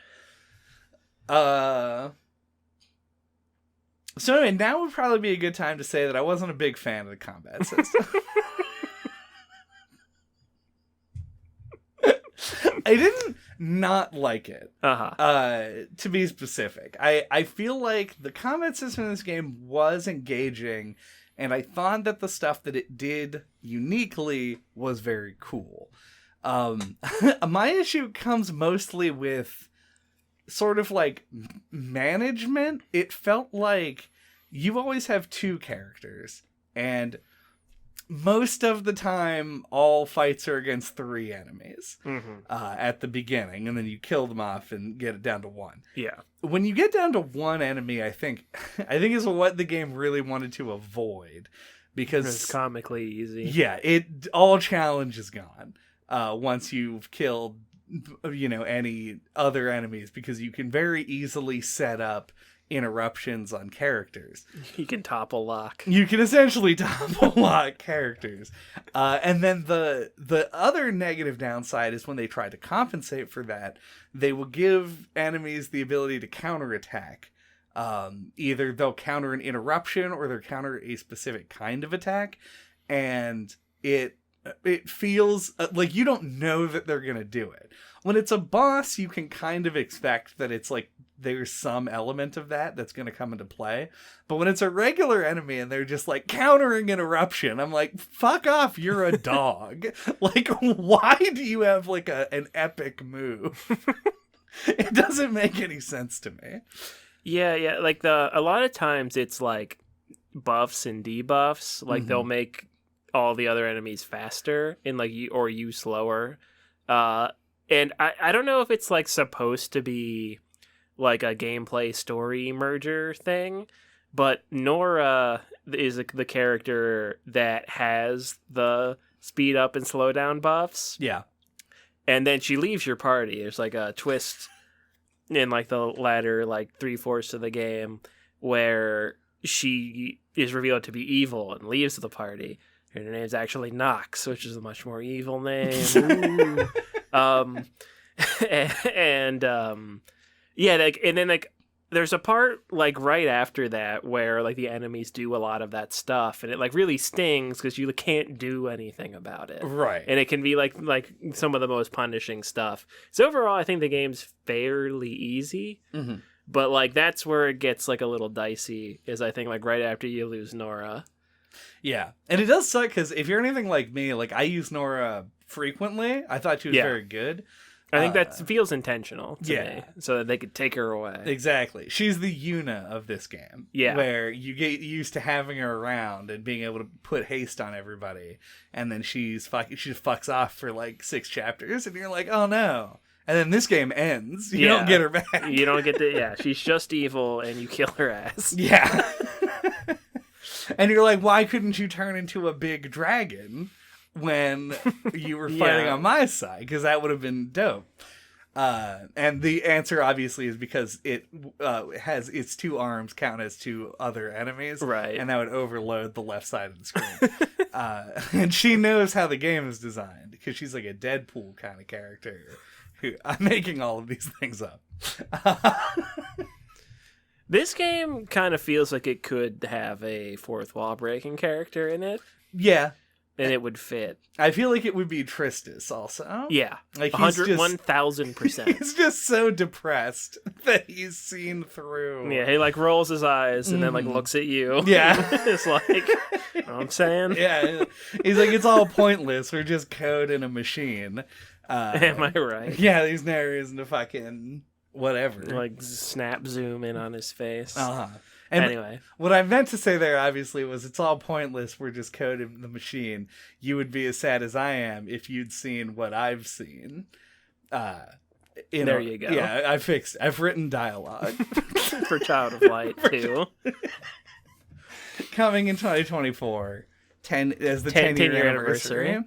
A: So anyway, now would probably be a good time to say that I wasn't a big fan of the combat system. I didn't not like it. To be specific, I feel like the combat system in this game was engaging, and I thought that the stuff that it did uniquely was very cool. My issue comes mostly with sort of management. It felt like you always have two characters, and most of the time, all fights are against 3 enemies at the beginning, and then you kill them off and get it down to 1.
B: Yeah.
A: When you get down to 1 enemy, I think is what the game really wanted to avoid, because
B: it's comically easy.
A: Yeah, all challenge is gone once you've killed any other enemies, because you can very easily set up interruptions on characters.
B: You can topple lock.
A: You can essentially topple lock characters. And then the other negative downside is when they try to compensate for that, they will give enemies the ability to counterattack. Either they'll counter an interruption or they'll counter a specific kind of attack. And it feels like you don't know that they're going to do it. When it's a boss, you can kind of expect that it's there's some element of that's going to come into play. But when it's a regular enemy and they're just countering interruption, I'm fuck off, you're a dog. Why do you have an epic move? It doesn't make any sense to me.
B: Yeah. A lot of times it's buffs and debuffs. They'll make all the other enemies faster and you slower. And I don't know if it's supposed to be like a gameplay story merger thing. But Nora is the character that has the speed up and slow down buffs.
A: Yeah.
B: And then she leaves your party. There's like a twist in like the latter like 3/4 of the game where she is revealed to be evil and leaves the party. And her name's actually Nox, which is a much more evil name. Yeah, like, and then like there's a part like right after that where like the enemies do a lot of that stuff, and it like really stings because you can't do anything about it.
A: Right.
B: And it can be like some of the most punishing stuff. So overall, I think the game's fairly easy.
A: Mm-hmm.
B: But like that's where it gets like a little dicey, is I think like right after you lose Nora.
A: Yeah. And it does suck because if you're anything like me, like I use Nora frequently. I thought she was very good.
B: I think that feels intentional to me, so that they could take her away.
A: Exactly. She's the Yuna of this game.
B: Yeah.
A: Where you get used to having her around and being able to put haste on everybody. And then she just fucks off for like 6 chapters. And you're like, oh no. And then this game ends. You don't get her back.
B: You don't get to, she's just evil and you kill her ass.
A: Yeah. And you're like, why couldn't you turn into a big dragon when you were fighting on my side? Because that would have been dope. And the answer obviously is because it has its 2 arms count as 2 other enemies. Right. And that would overload the left side of the screen. And she knows how the game is designed because she's like a Deadpool kind of character. I'm making all of these things up.
B: This game kind of feels like it could have a fourth wall breaking character in it.
A: Yeah.
B: And it would fit.
A: I feel like it would be Tristis also.
B: Yeah.
A: Like
B: 1,000%.
A: He's just so depressed that he's seen through.
B: Yeah, he like rolls his eyes and then like looks at you.
A: Yeah.
B: It's like, you know what I'm saying?
A: Yeah. He's like, it's all pointless. We're just code in a machine.
B: Am I right?
A: Yeah, there's no reason to fucking whatever.
B: Like snap zoom in on his face.
A: Uh-huh. And
B: anyway,
A: what I meant to say there obviously was it's all pointless. We're just coding the machine. You would be as sad as I am if you'd seen what I've seen.
B: There you go.
A: Yeah, I've written dialogue
B: for Child of Light too.
A: Coming in 2024, 10-year anniversary.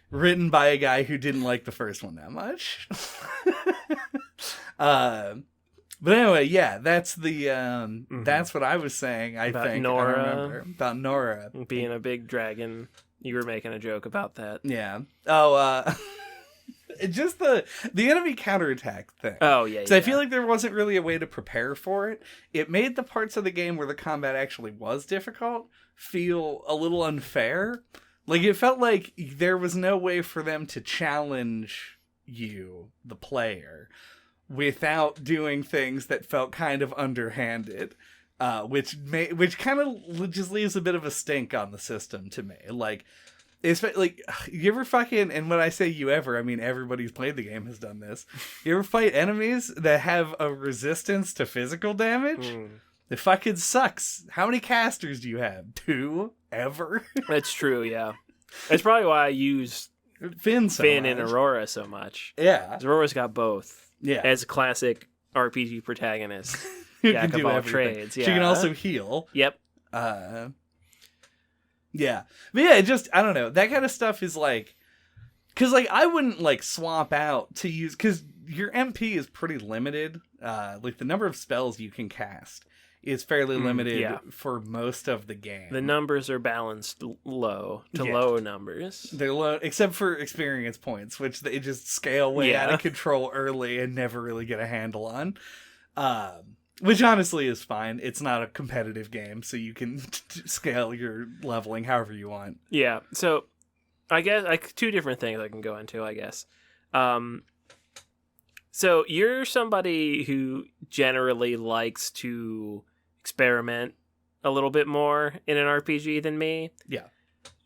A: Written by a guy who didn't like the first one that much. But anyway, yeah, that's the that's what I was saying.
B: About Nora being a big dragon. You were making a joke about that.
A: Yeah. Just the enemy counterattack thing.
B: Oh yeah.
A: So I feel like there wasn't really a way to prepare for it. It made the parts of the game where the combat actually was difficult feel a little unfair. Like, it felt like there was no way for them to challenge you, the player, without doing things that felt kind of underhanded, which kind of just leaves a bit of a stink on the system to me. Like, it's like, you ever fucking, and when I say you ever, I mean everybody who's played the game has done this. You ever fight enemies that have a resistance to physical damage? It fucking sucks. How many casters do you have? 2? Ever?
B: That's true, yeah. That's probably why I use Finn and Aurora so much.
A: Yeah.
B: Aurora's got both.
A: Yeah.
B: As a classic RPG protagonist. Jack of all trades. Yeah.
A: She can also heal.
B: Yep.
A: Yeah. But yeah, it just, I don't know. That kind of stuff is like, because like I wouldn't like swap out to use, because your MP is pretty limited. Like the number of spells you can cast is fairly limited for most of the game.
B: The numbers are balanced low numbers.
A: They're low, except for experience points, which they just scale way out of control early and never really get a handle on. Which honestly is fine. It's not a competitive game, so you can scale your leveling however you want.
B: Yeah, so I guess like 2 different things I can go into, I guess. So you're somebody who generally likes to experiment a little bit more in an RPG than me.
A: Yeah.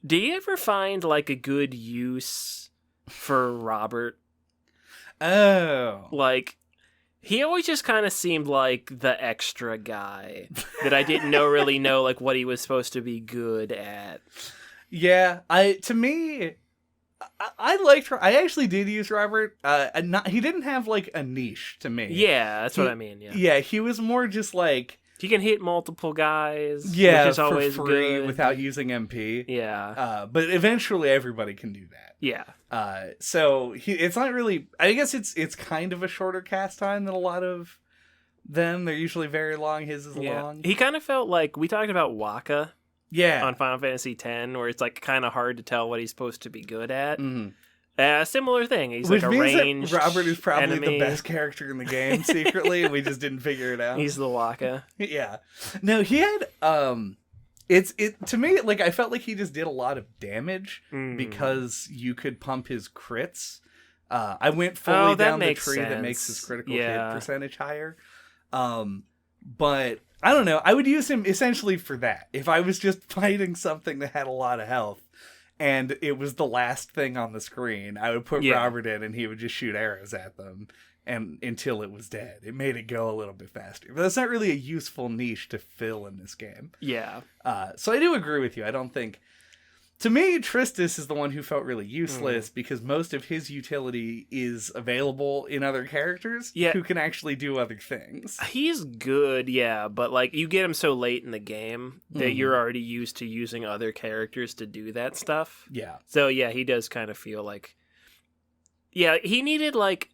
B: Do you ever find like a good use for Robert?
A: Oh.
B: Like, he always just kind of seemed like the extra guy that I didn't really know like what he was supposed to be good at.
A: Yeah, to me, I liked. I actually did use Robert. He didn't have like a niche to me.
B: Yeah, that's what I mean. Yeah.
A: Yeah, he was more just like
B: he can hit multiple guys.
A: Yeah,
B: which is
A: for
B: always
A: free
B: good.
A: without using MP.
B: Yeah.
A: But eventually everybody can do that.
B: Yeah.
A: So it's not really. I guess it's kind of a shorter cast time than a lot of them. They're usually very long. His is long.
B: He kind of felt like we talked about Waka.
A: Yeah.
B: On Final Fantasy X, where it's like kind of hard to tell what he's supposed to be good at.
A: Mm-hmm.
B: Similar thing. He's
A: Which
B: like a
A: ranged Robert is probably
B: enemy.
A: the best character in the game secretly. We just didn't figure it out.
B: He's the Waka.
A: Yeah. No, he had it to me, like, I felt like he just did a lot of damage because you could pump his crits. I went fully down the tree that makes his critical hit percentage higher. But I don't know. I would use him essentially for that. If I was just fighting something that had a lot of health and it was the last thing on the screen, I would put Robert in and he would just shoot arrows at them and until it was dead. It made it go a little bit faster. But that's not really a useful niche to fill in this game.
B: Yeah.
A: So I do agree with you. I don't think... To me, Tristis is the one who felt really useless because most of his utility is available in other characters who can actually do other things.
B: He's good, yeah, but like you get him so late in the game that you're already used to using other characters to do that stuff.
A: Yeah.
B: So yeah, he does kind of feel like... Yeah, he needed like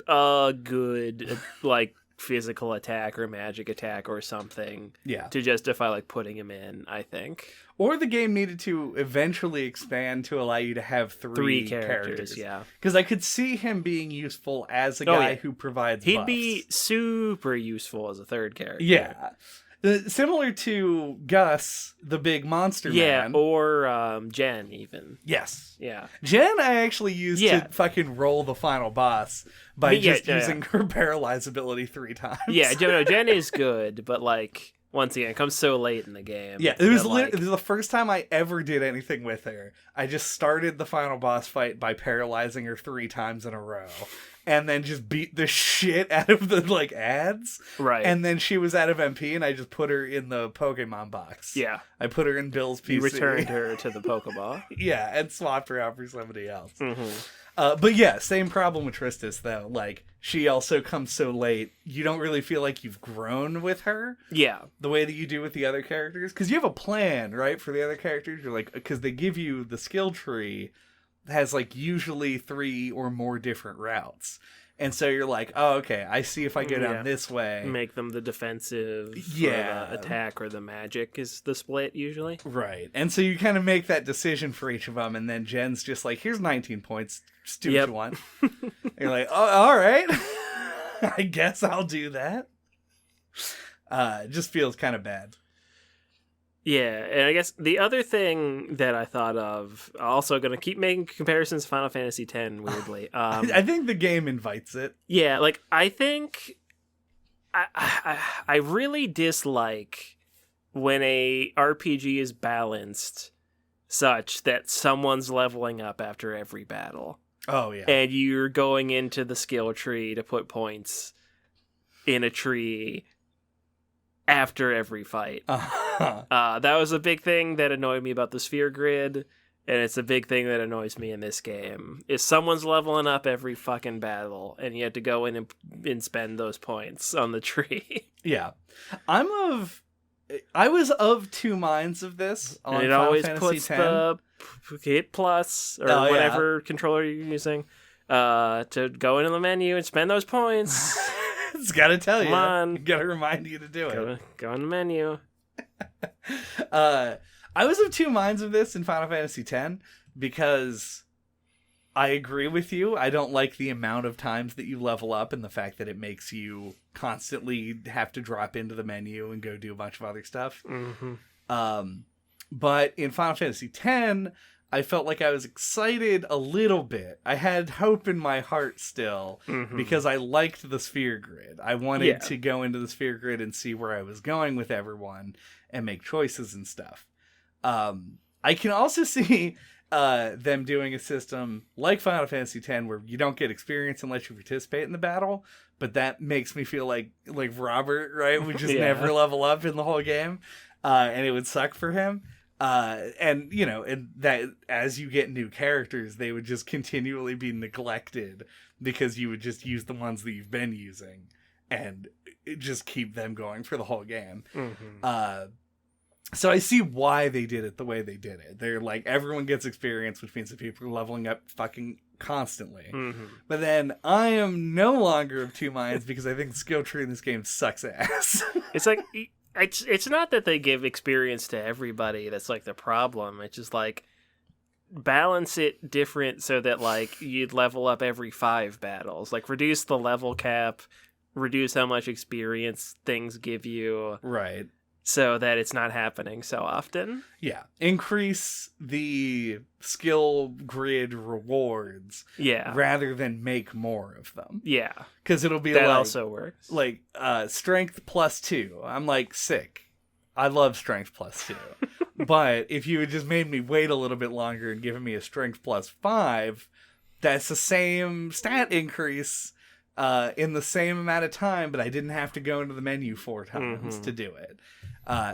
B: a good like physical attack or magic attack or something to justify like putting him in, I think.
A: Or the game needed to eventually expand to allow you to have three characters.
B: Yeah.
A: Because I could see him being useful as a guy who provides
B: He'd
A: buffs.
B: be super useful as a third character.
A: Yeah. Similar to Gus, the big monster man.
B: Yeah, or Jen, even.
A: Yes.
B: Yeah.
A: Jen I actually used to fucking roll the final boss by using her paralyze ability 3 times.
B: Yeah, Jen is good, but like... Once again, it comes so late in the game.
A: Yeah, it was the first time I ever did anything with her. I just started the final boss fight by paralyzing her 3 times in a row. And then just beat the shit out of the, like, ads.
B: Right.
A: And then she was out of MP, and I just put her in the Pokemon box.
B: Yeah.
A: I put her in Bill's PC.
B: You returned her to the Pokeball.
A: Yeah, and swapped her out for somebody else.
B: Mm-hmm.
A: But yeah, same problem with Tristis, though. Like, she also comes so late, you don't really feel like you've grown with her.
B: Yeah.
A: The way that you do with the other characters. Because you have a plan, right, for the other characters. You're like, because they give you the skill tree that has, like, usually 3 or more different routes. And so you're like, oh, okay, I see if I go down this way.
B: Make them the defensive, or the attack, or the magic is the split, usually.
A: Right. And so you kind of make that decision for each of them, and then Jen's just like, here's 19 points, just do what you want. And you're like, oh, all right. I guess I'll do that. It just feels kind of bad.
B: Yeah, and I guess the other thing that I thought of, also going to keep making comparisons to Final Fantasy X, weirdly.
A: I think the game invites it.
B: Yeah, like, I think I really dislike when a RPG is balanced such that someone's leveling up after every battle.
A: Oh, yeah.
B: And you're going into the skill tree to put points in a tree after every fight. That was a big thing that annoyed me about the sphere grid, and it's a big thing that annoys me in this game. Is someone's leveling up every fucking battle, and you have to go in and spend those points on the tree.
A: Yeah. I was of 2 minds of this on
B: and it
A: Final
B: always
A: Fantasy
B: puts
A: X.
B: the hit plus, or whatever controller you're using, to go into the menu and spend those points.
A: It's gotta tell you.
B: Come on.
A: Gotta remind you to do it.
B: Go in the menu.
A: I was of 2 minds of this in Final Fantasy X because I agree with you. I don't like the amount of times that you level up and the fact that it makes you constantly have to drop into the menu and go do a bunch of other stuff.
B: Mm-hmm.
A: But in Final Fantasy X, I felt like I was excited a little bit. I had hope in my heart still because I liked the sphere grid. I wanted to go into the sphere grid and see where I was going with everyone and make choices and stuff. I can also see them doing a system like Final Fantasy X where you don't get experience unless you participate in the battle, but that makes me feel like Robert, right? We just never level up in the whole game, and it would suck for him. And that as you get new characters, they would just continually be neglected because you would just use the ones that you've been using and just keep them going for the whole game. So I see why they did it the way they did it. They're like, everyone gets experience, which means that people are leveling up fucking constantly. But then I am no longer of two minds because I think the skill tree in this game sucks ass.
B: It's like, it's not that they give experience to everybody that's like the problem. It's just like, balance it different so that like you'd level up every 5 battles. Like reduce the level cap, reduce how much experience things give you.
A: Right.
B: So that it's not happening so often.
A: Yeah. Increase the skill grid rewards.
B: Yeah.
A: Rather than make more of them.
B: Yeah.
A: Because it'll be
B: that
A: like...
B: also works.
A: Like, strength +2. I'm like, sick. I love strength +2. But if you had just made me wait a little bit longer and given me a strength +5, that's the same stat increase in the same amount of time, but I didn't have to go into the menu 4 times to do it.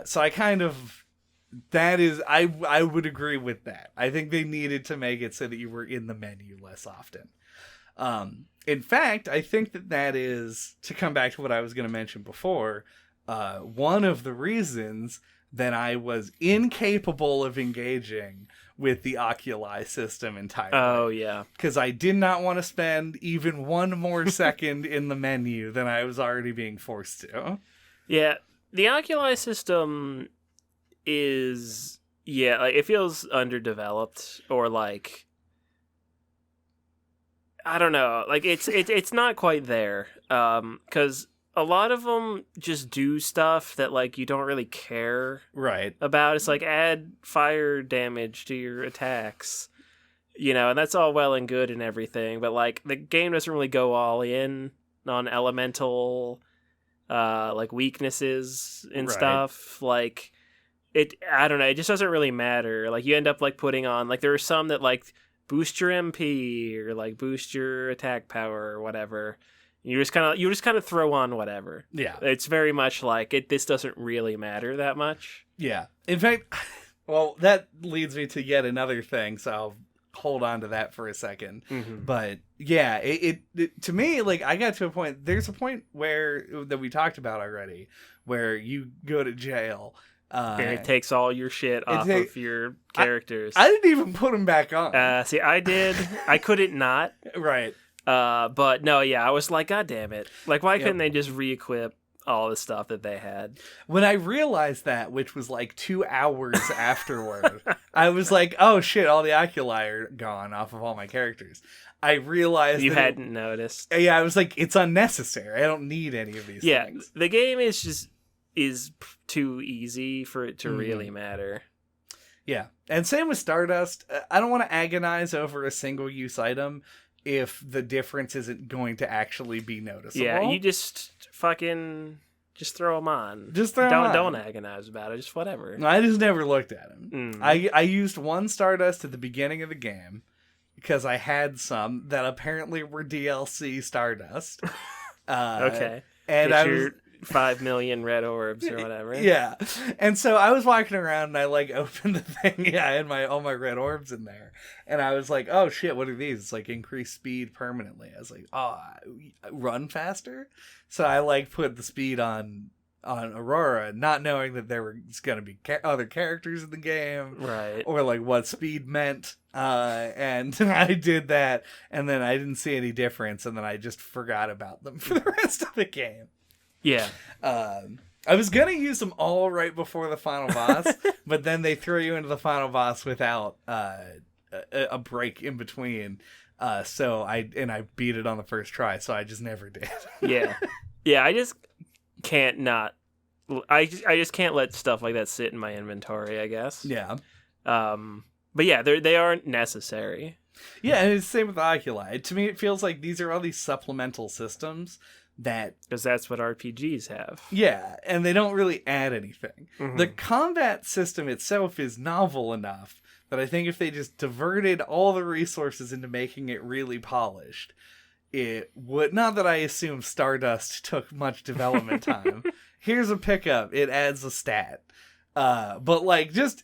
A: So I kind of... That is... I would agree with that. I think they needed to make it so that you were in the menu less often. In fact, I think that is, to come back to what I was going to mention before, one of the reasons that I was incapable of engaging with the Oculi system entirely.
B: Oh, yeah.
A: Because I did not want to spend even one more second in the menu than I was already being forced to.
B: Yeah, the Oculi system is... Yeah, like, it feels underdeveloped, or like... I don't know. Like, it's not quite there. Because... A lot of them just do stuff that, like, you don't really care about. It's like, add fire damage to your attacks, and that's all well and good and everything. But, like, the game doesn't really go all in on elemental, like, weaknesses and stuff. Like, I don't know, it just doesn't really matter. Like, you end up, like, putting on, like, there are some that, like, boost your MP or, like, boost your attack power or whatever. You just kind of throw on whatever.
A: Yeah.
B: It's very much like this doesn't really matter that much.
A: Yeah. In fact, well, that leads me to yet another thing, so I'll hold on to that for a second. But yeah, it to me, like, I got to a point, there's a point that we talked about already, where you go to jail.
B: And it takes all your shit off of your characters.
A: I didn't even put them back on.
B: See, I did. I couldn't not.
A: Right.
B: But no, yeah, I was like, God damn it. Like, why couldn't they just re-equip all the stuff that they had?
A: When I realized that, which was like 2 hours afterward, I was like, oh shit, all the oculi are gone off of all my characters. I realized
B: you hadn't noticed.
A: Yeah, I was like, it's unnecessary. I don't need any of these things.
B: The game is too easy for it to really matter.
A: Yeah. And same with Stardust. I don't want to agonize over a single-use item if the difference isn't going to actually be noticeable.
B: Yeah, you just fucking throw them on.
A: Just throw them on.
B: Don't agonize about it. Just whatever.
A: I just never looked at them. I used one Stardust at the beginning of the game because I had some that apparently were DLC Stardust.
B: Okay.
A: And I was...
B: 5 million red orbs or whatever.
A: Yeah. And so I was walking around and I like opened the thing. Yeah, I had all my red orbs in there. And I was like, oh shit, what are these? It's like increased speed permanently. I was like, oh, run faster? So I like put the speed on Aurora, not knowing that there was going to be other characters in the game.
B: Right.
A: Or like what speed meant. And I did that. And then I didn't see any difference. And then I just forgot about them for the rest of the game.
B: Yeah.
A: I was going to use them all right before the final boss, but then they throw you into the final boss without a break in between. So I beat it on the first try, so I just never did.
B: Yeah. Yeah, I just can't not... I just can't let stuff like that sit in my inventory, I guess.
A: Yeah.
B: But yeah, they aren't necessary.
A: Yeah, and it's the same with the Oculi. To me, it feels like these are all these supplemental systems because
B: that's what RPGs have.
A: Yeah, and they don't really add anything. The combat system itself is novel enough that I think if they just diverted all the resources into making it really polished, it would... Not that I assume Stardust took much development time. Here's a pickup. It adds a stat. But like, just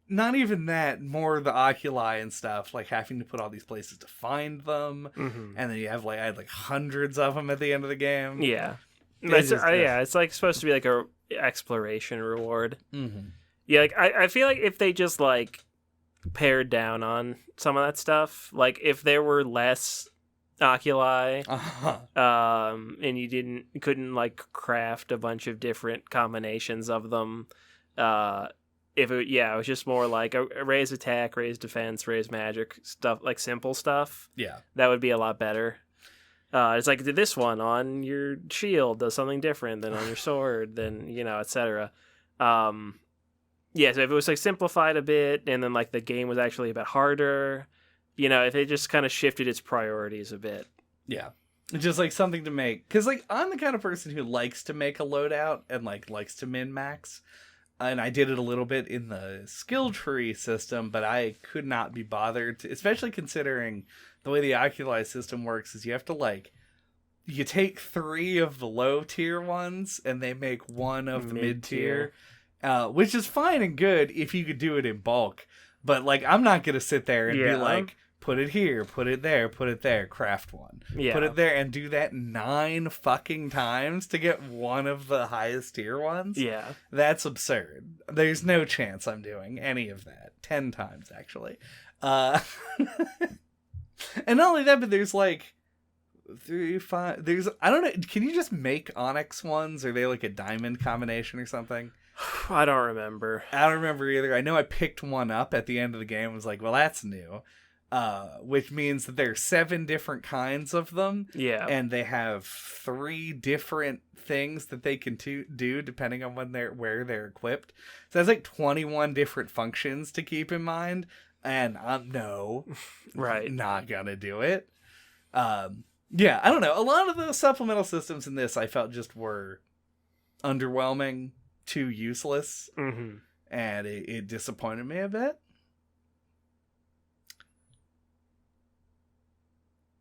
A: not even that, more the oculi and stuff, like having to put all these places to find them, and then you have I had like hundreds of them at the end of the game.
B: Yeah, it's like supposed to be like a exploration reward. Yeah, like I feel like if they just like pared down on some of that stuff, like if there were less oculi, and you couldn't like craft a bunch of different combinations of them, if it was just more like a raise attack, raise defense, raise magic stuff, like simple stuff, that would be a lot better. It's like this one on your shield does something different than on your sword, then etc. So if it was like simplified a bit, and then like the game was actually a bit harder, if it just kind of shifted its priorities a bit. Yeah.
A: Just like something to make, because like I'm the kind of person who likes to make a loadout and like likes to min max. And I did it a little bit in the skill tree system, but I could not be bothered to, especially considering the way the oculi system works is you have to you take 3 of the low tier ones and they make 1 of the mid tier, which is fine and good if you could do it in bulk. But I'm not going to sit there and be like, put it here, put it there, craft one. Yeah. Put it there and do that 9 fucking times to get 1 of the highest tier ones. Yeah. That's absurd. There's no chance I'm doing any of that. 10 times, actually. And not only that, but there's 3, 5... There's... I don't know. Can you just make onyx ones? Are they like a diamond combination or something?
B: I don't remember.
A: I don't remember either. I know I picked one up at the end of the game and was like, well, that's new. Which means that there are 7 different kinds of them. Yeah. And they have 3 different things that they can do depending on where they're equipped. So that's 21 different functions to keep in mind. And no. Right. Not gonna do it. Yeah, I don't know. A lot of the supplemental systems in this I felt just were underwhelming, too useless. And it disappointed me a bit.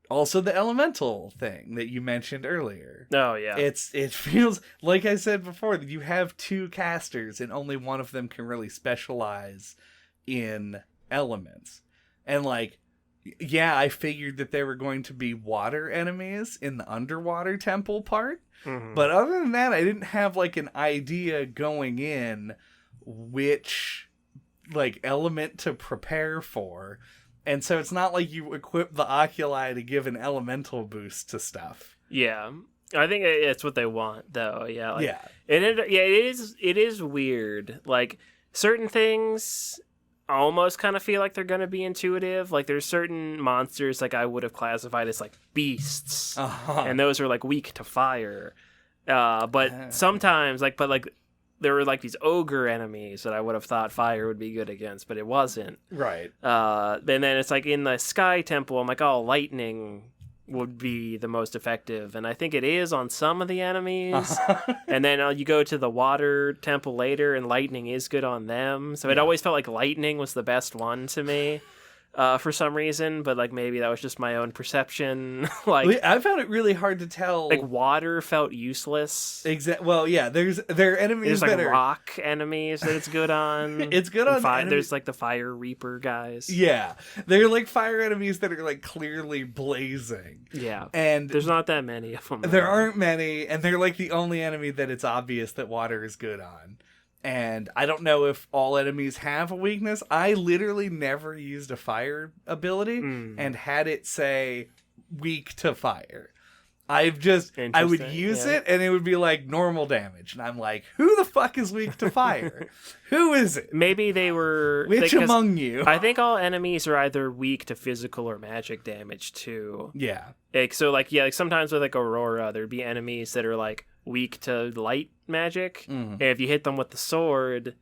A: Also, the elemental thing that you mentioned earlier.
B: Oh, yeah.
A: It feels, like I said before, that you have 2 casters and only one of them can really specialize in elements. And, I figured that there were going to be water enemies in the underwater temple part. But other than that, I didn't have, an idea going in which, element to prepare for. And so it's not like you equip the oculi to give an elemental boost to stuff.
B: Yeah. I think it's what they want, though. Yeah. It is weird. Certain things almost kind of feel like they're going to be intuitive. There's certain monsters I would have classified as beasts. And those are weak to fire. But sometimes there were these ogre enemies that I would have thought fire would be good against, but it wasn't. Right. And then it's in the sky temple, I'm lightning would be the most effective. And I think it is on some of the enemies. And then you go to the water temple later and lightning is good on them. So it always felt like lightning was the best one to me. For some reason, but maybe that was just my own perception.
A: I found it really hard to tell.
B: Water felt useless.
A: Well, yeah, there are enemies
B: there's
A: that are
B: rock enemies that it's good on.
A: It's good on
B: there's the fire reaper guys.
A: Yeah, they're fire enemies that are clearly blazing.
B: Yeah,
A: and
B: there's not that many of them.
A: There aren't many, and they're the only enemy that it's obvious that water is good on. And I don't know if all enemies have a weakness. I literally never used a fire ability and had it say weak to fire. I would use it and it would be normal damage. And I'm who the fuck is weak to fire? Who is it?
B: Maybe they were...
A: Which among you?
B: I think all enemies are either weak to physical or magic damage too. Yeah. Sometimes with Aurora, there'd be enemies that are weak to light magic. And if you hit them with the sword,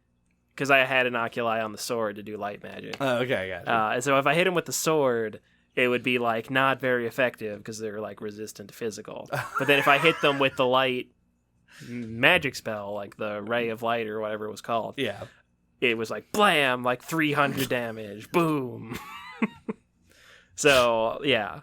B: because I had an oculi on the sword to do light magic.
A: Oh, okay, gotcha.
B: And so if I hit them with the sword, it would be not very effective because they're resistant to physical. But then if I hit them with the light magic spell, the ray of light or whatever it was called, it was blam, 300 damage, boom. So yeah,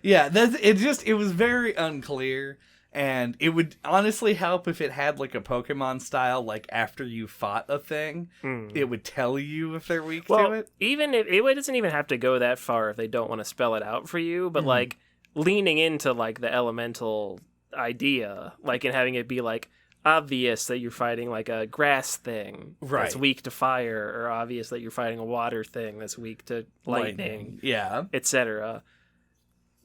A: it was very unclear. And it would honestly help if it had like a Pokemon style, like after you fought a thing, it would tell you if they're weak to it.
B: Even if it doesn't even have to go that far if they don't want to spell it out for you, but like leaning into like the elemental idea, like and having it be like obvious that you're fighting like a grass thing that's weak to fire, or obvious that you're fighting a water thing that's weak to lightning.
A: Yeah.
B: Etc.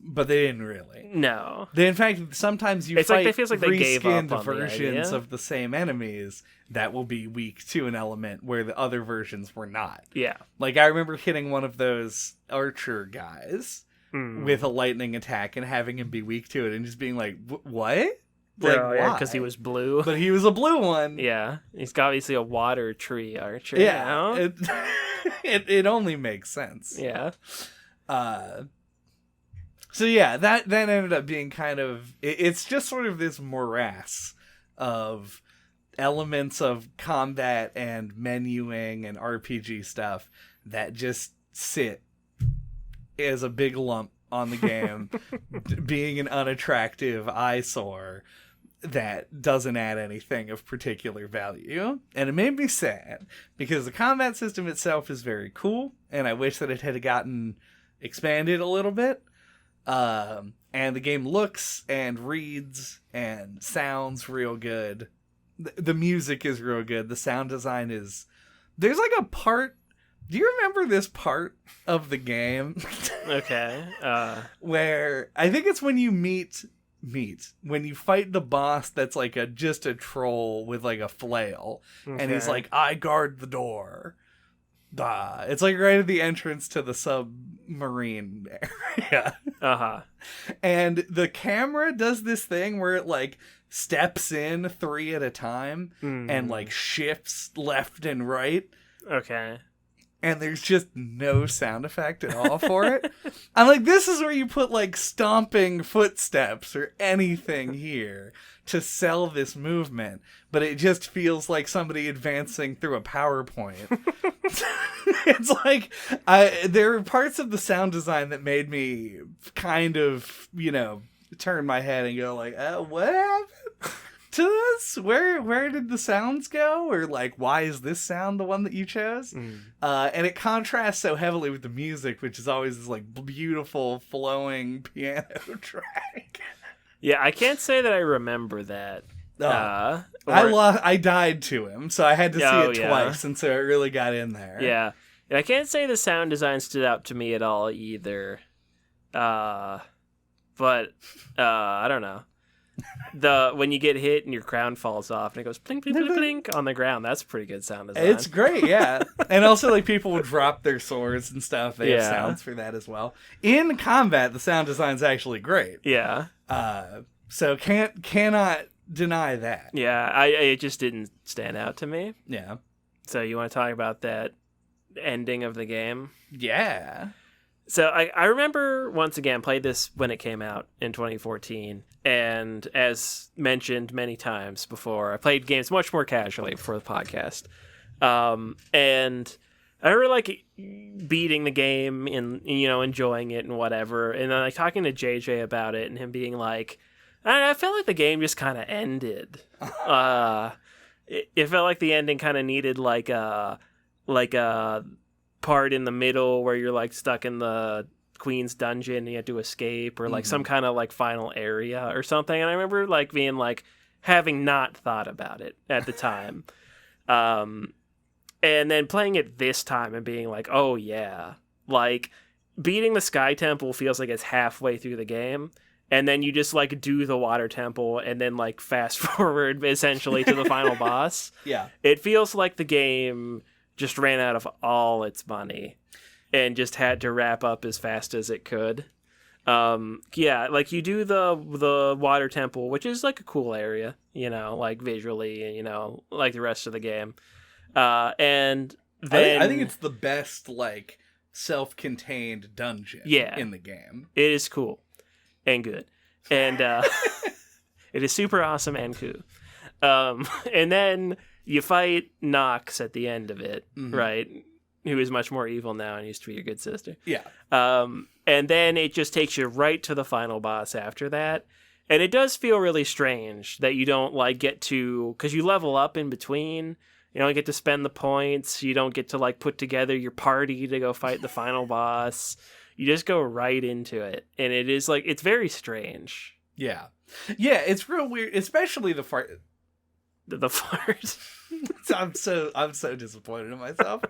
A: But they didn't really.
B: No.
A: In fact, sometimes you fight
B: like, it feels like they gave up on
A: versions of the same enemies that will be weak to an element where the other versions were not.
B: Yeah.
A: Like, I remember hitting one of those archer guys with a lightning attack and having him be weak to it and just being like, what? Like, why?
B: Because he was blue.
A: But he was a blue one.
B: Yeah. He's obviously a water tree archer.
A: Yeah.
B: You know?
A: It only makes sense.
B: Yeah.
A: So yeah, that ended up being kind of... It's just sort of this morass of elements of combat and menuing and RPG stuff that just sit as a big lump on the game, being an unattractive eyesore that doesn't add anything of particular value. And it made me sad, because the combat system itself is very cool, and I wish that it had gotten expanded a little bit. And the game looks and reads and sounds real good. The music is real good. The sound design is... There's like a part... Do you remember this part of the game?
B: Okay.
A: Where... I think it's when you when you fight the boss that's like just a troll with like a flail. Okay. And he's like, I guard the door. It's like right at the entrance to the submarine area.
B: Uh-huh.
A: And the camera does this thing where it like steps in 3 at a time and like shifts left and right.
B: Okay.
A: And there's just no sound effect at all for it. I'm like, this is where you put like stomping footsteps or anything here to sell this movement, but it just feels like somebody advancing through a PowerPoint. It's like, there are parts of the sound design that made me kind of, turn my head and go like, what happened to this? Where did the sounds go? Or like, why is this sound the one that you chose? And it contrasts so heavily with the music, which is always this like beautiful flowing piano track.
B: Yeah, I can't say that I remember that.
A: I died to him, so I had to see it twice, and so it really got in there.
B: Yeah. And I can't say the sound design stood out to me at all either. But I don't know. When you get hit and your crown falls off and it goes plink, plink, plink, plink on the ground, that's pretty good sound design.
A: It's great, yeah. And also, like, people will drop their swords and stuff. They have sounds for that as well. In combat, the sound design's actually great.
B: Yeah.
A: So cannot deny that.
B: Yeah, it just didn't stand out to me.
A: Yeah.
B: So you want to talk about that ending of the game?
A: Yeah.
B: So I remember, once again, played this when it came out in 2014, and as mentioned many times before, I played games much more casually for the podcast. And I remember like beating the game and enjoying it and whatever, and then like talking to JJ about it and him being like, I felt like the game just kind of ended. It felt like the ending kind of needed like a part in the middle where you're like stuck in the queen's dungeon and you have to escape, or like some kind of like final area or something. And I remember like being like having not thought about it at the time. And then playing it this time and being like, oh yeah, like beating the Sky Temple feels like it's halfway through the game. And then you just like do the Water Temple and then like fast forward essentially to the final boss.
A: Yeah.
B: It feels like the game just ran out of all its money and just had to wrap up as fast as it could. Yeah, like you do the Water Temple, which is like a cool area, like visually, like the rest of the game. And then
A: I think it's the best like self-contained dungeon in the game.
B: It is cool and good. And it is super awesome and cool. And then you fight Nox at the end of it, right? Who is much more evil now and used to be your good sister.
A: Yeah.
B: And then it just takes you right to the final boss after that. And it does feel really strange that you don't like get to, because you level up in between. You don't get to spend the points. You don't get to like put together your party to go fight the final boss. You just go right into it. And it is like, it's very strange.
A: Yeah. Yeah, it's real weird, especially the fart.
B: The fart.
A: I'm so disappointed in myself.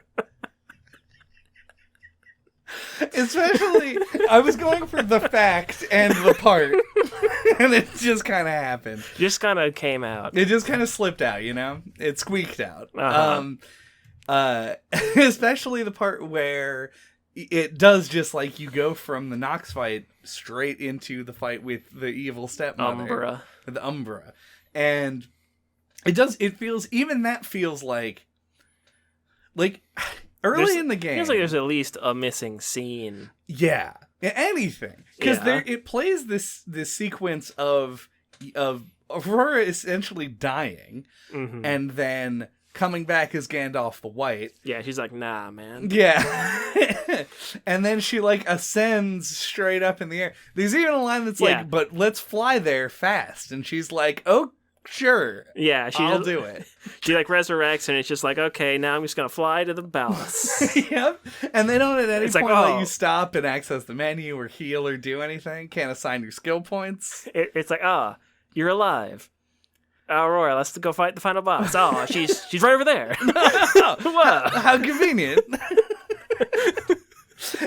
A: Especially, I was going for the fact and the part, and it just kind of happened.
B: Just kind of came out.
A: It just kind of slipped out, you know? It squeaked out. Especially the part where it does just like you go from the Nox fight straight into the fight with the evil stepmother. The Umbra. And it feels like early in the game.
B: Feels like there's at least a missing scene.
A: Yeah. Anything. Because it plays this sequence of Aurora essentially dying and then coming back as Gandalf the White.
B: Yeah, she's like, nah, man.
A: Yeah. And then she like ascends straight up in the air. There's even a line that's like, but let's fly there fast. And she's like, oh, sure.
B: Yeah,
A: I'll do it.
B: She like resurrects, and it's just like, okay, now I'm just gonna fly to the palace.
A: Yep. And they don't at any point
B: like,
A: let you stop and access the menu or heal or do anything. Can't assign your skill points.
B: It's like, you're alive. Aurora, let's go fight the final boss. Oh, she's right over there.
A: Whoa. How convenient.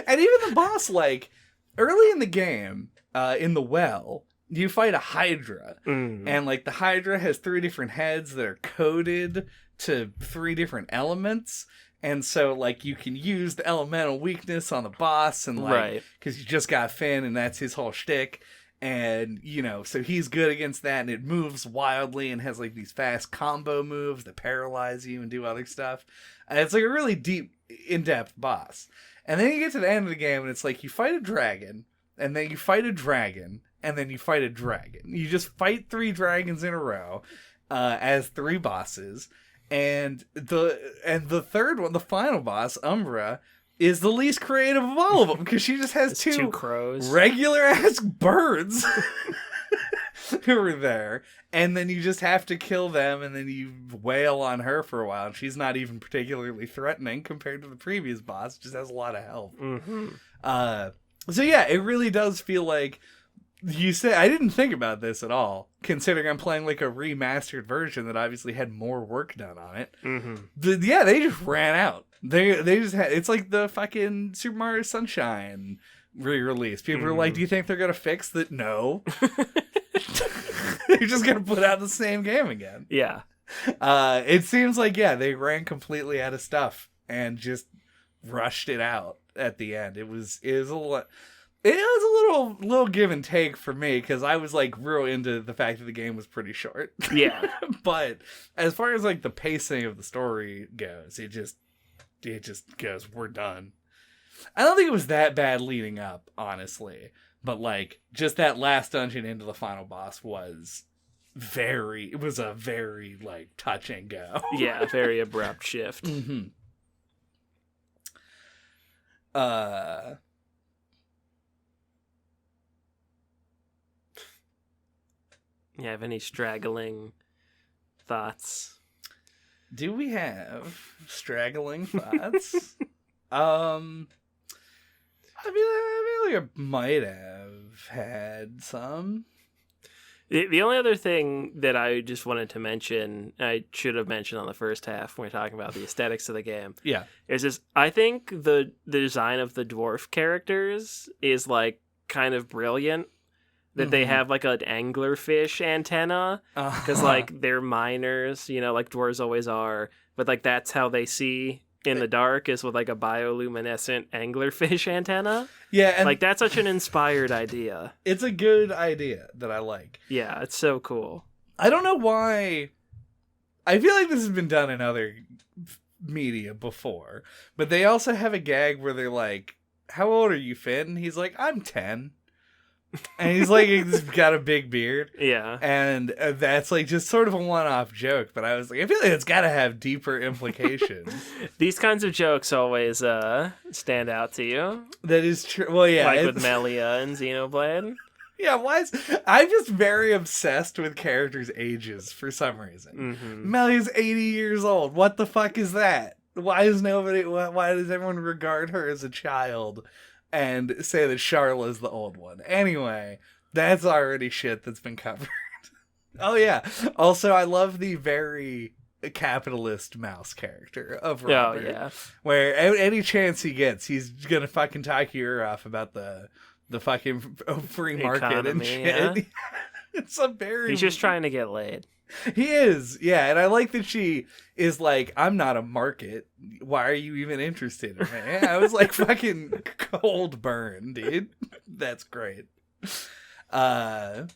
A: And even the boss, like, early in the game, in the well, you fight a Hydra. And, like, the Hydra has 3 different heads that are coded to 3 different elements. And so, like, you can use the elemental weakness on the boss, and, like, because you just got Finn, and that's his whole shtick. And, you know, so he's good against that, and it moves wildly and has, like, these fast combo moves that paralyze you and do other stuff. And it's, like, a really deep, in-depth boss. And then you get to the end of the game, and it's like, you fight a dragon, and then you fight a dragon, and then you fight a dragon. You just fight 3 dragons in a row, as 3 bosses. And the third one, the final boss, Umbra, is the least creative of all of them, because she just has 2
B: crows,
A: regular ass birds who are there, and then you just have to kill them, and then you wail on her for a while, and she's not even particularly threatening compared to the previous boss. Just has a lot of health. So yeah, it really does feel like you said. I didn't think about this at all, considering I'm playing like a remastered version that obviously had more work done on it. Yeah, they just ran out. They just had, it's like the fucking Super Mario Sunshine re-release. People are like, do you think they're gonna fix that? No. They're just gonna put out the same game again.
B: Yeah.
A: It seems like, they ran completely out of stuff and just rushed it out at the end. It was a little give and take for me, because I was like real into the fact that the game was pretty short.
B: Yeah.
A: But as far as like the pacing of the story goes, it just goes, we're done. I don't think it was that bad leading up, honestly. But like, just that last dungeon into the final boss was a very like touch and go.
B: Yeah, very abrupt shift.
A: You
B: have any straggling thoughts?
A: Do we have straggling thoughts? I feel like I might have had some.
B: The only other thing that I just wanted to mention, I should have mentioned on the first half when we were talking about the aesthetics of the game.
A: Yeah.
B: Is this, I think the design of the dwarf characters is like kind of brilliant. That they have like an anglerfish antenna, because like they're miners, you know, like dwarves always are, but like that's how they see in the dark, is with like a bioluminescent anglerfish antenna.
A: Yeah, and
B: like that's such an inspired idea.
A: It's a good idea that I like.
B: Yeah, it's so cool.
A: I don't know why. I feel like this has been done in other media before, but they also have a gag where they're like, "How old are you, Finn?" And he's like, "I'm 10." And he's like, he's got a big beard.
B: Yeah.
A: And that's like just sort of a one-off joke. But I was like, I feel like it's got to have deeper implications.
B: These kinds of jokes always stand out to you.
A: That is true. Well, yeah.
B: Like with Melia and Xenoblade.
A: Yeah, I'm just very obsessed with characters' ages for some reason. Melia's 80 years old. What the fuck is that? Why does everyone regard her as a child and say that Charla's the old one? Anyway, that's already shit that's been covered. Oh yeah. Also, I love the very capitalist mouse character of Robert.
B: Oh yeah.
A: Where any chance he gets, he's gonna fucking talk your ear off about the fucking free market economy, and shit. Yeah. It's a very...
B: He's just trying to get laid.
A: He is, yeah. And I like that she is like, I'm not a market. Why are you even interested in me? I was like, fucking cold burn, dude. That's great. Anyway,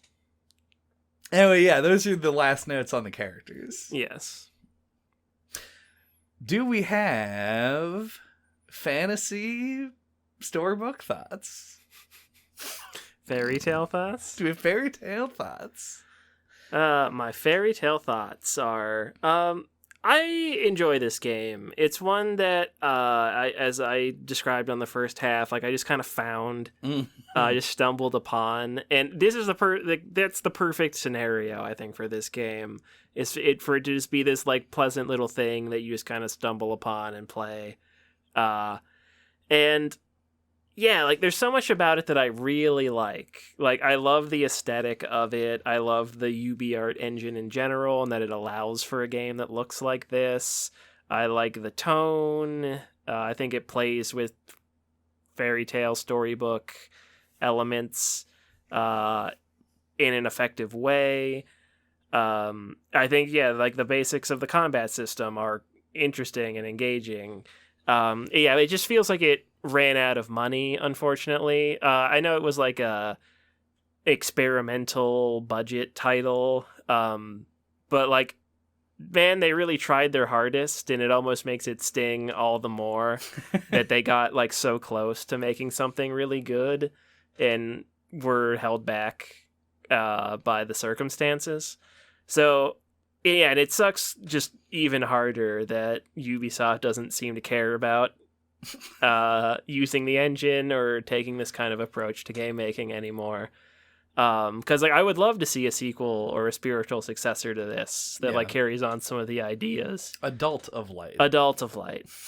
A: yeah, those are the last notes on the characters.
B: Yes.
A: Do we have fantasy storybook thoughts?
B: Fairy tale thoughts?
A: Do we have fairy tale thoughts?
B: My fairy tale thoughts are, I enjoy this game. It's one that, as I described on the first half, like I just kind of found, I just stumbled upon, and this is that's the perfect scenario, I think, for this game. For it to just be this like pleasant little thing that you just kind of stumble upon and play, and yeah, like there's so much about it that I really like. Like I love the aesthetic of it. I love the UbiArt engine in general and that it allows for a game that looks like this. I like the tone. I think it plays with fairy tale storybook elements in an effective way. I think, yeah, like the basics of the combat system are interesting and engaging. Yeah, it just feels like it ran out of money, unfortunately. I know it was like a experimental budget title, but like, man, they really tried their hardest, and it almost makes it sting all the more that they got like so close to making something really good and were held back by the circumstances. So yeah, and it sucks just even harder that Ubisoft doesn't seem to care about using the engine or taking this kind of approach to game making anymore. Because like I would love to see a sequel or a spiritual successor to this that like carries on some of the ideas.
A: Adult of Light,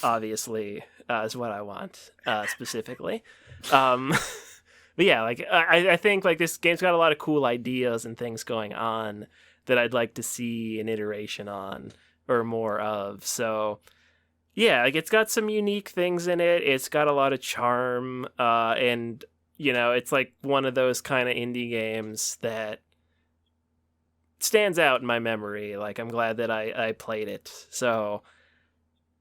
B: obviously, is what I want specifically. But yeah, like I think like this game's got a lot of cool ideas and things going on that I'd like to see an iteration on or more of. So yeah, like it's got some unique things in it. It's got a lot of charm, and you know, it's like one of those kind of indie games that stands out in my memory. Like I'm glad that I played it. So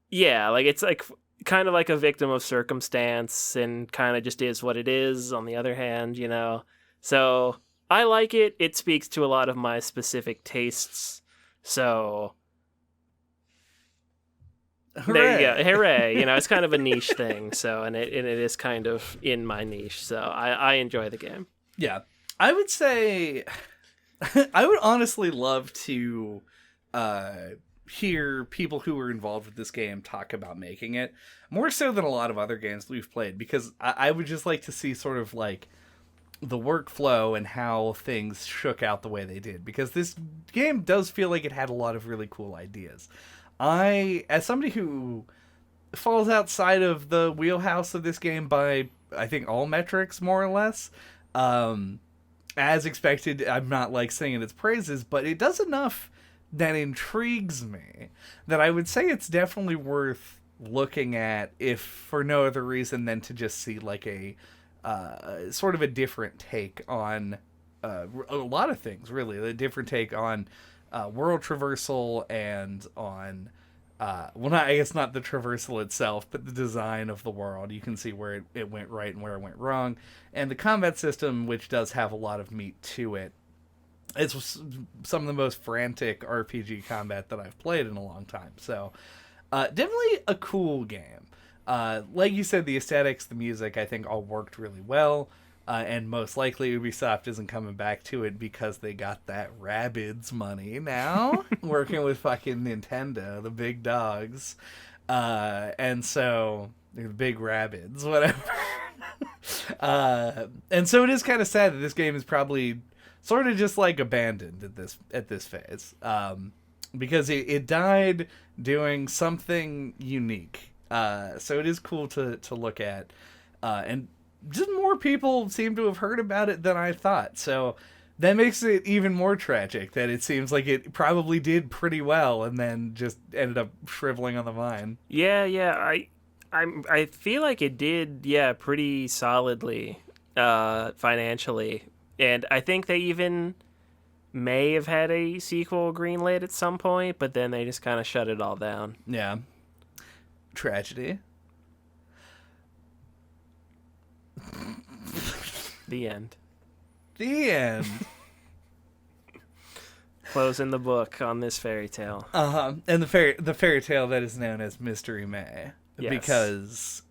B: yeah, like it's like kind of like a victim of circumstance and kind of just is what it is on the other hand, you know. So I like it. It speaks to a lot of my specific tastes. So
A: hooray.
B: There you go. Hooray. You know, it's kind of a niche thing. So, and it is kind of in my niche. So I enjoy the game.
A: Yeah. I would say, I would honestly love to hear people who were involved with this game talk about making it more so than a lot of other games we've played, because I would just like to see sort of like the workflow and how things shook out the way they did, because this game does feel like it had a lot of really cool ideas. As somebody who falls outside of the wheelhouse of this game by, I think, all metrics, more or less, as expected, I'm not like singing its praises, but it does enough that intrigues me that I would say it's definitely worth looking at, if for no other reason than to just see like a sort of a different take on a lot of things, really. A different take on world traversal and on, I guess not the traversal itself, but the design of the world. You can see where it went right and where it went wrong. And the combat system, which does have a lot of meat to it. It's some of the most frantic RPG combat that I've played in a long time. So definitely a cool game. Like you said, the aesthetics, the music, I think all worked really well. And most likely Ubisoft isn't coming back to it because they got that Rabbids money now, working with fucking Nintendo, the big dogs. And so, the big Rabbids, whatever. And so it is kind of sad that this game is probably sort of just like abandoned at this phase, because it died doing something unique. So it is cool to look at, and just more people seem to have heard about it than I thought. So that makes it even more tragic that it seems like it probably did pretty well and then just ended up shriveling on the vine.
B: Yeah. I feel like it did, pretty solidly financially. And I think they even may have had a sequel greenlit at some point, but then they just kind of shut it all down.
A: Yeah. Tragedy.
B: The end.
A: The end.
B: Closing the book on this fairy tale.
A: And the fairy tale that is known as Mystery May.
B: Yes.
A: Because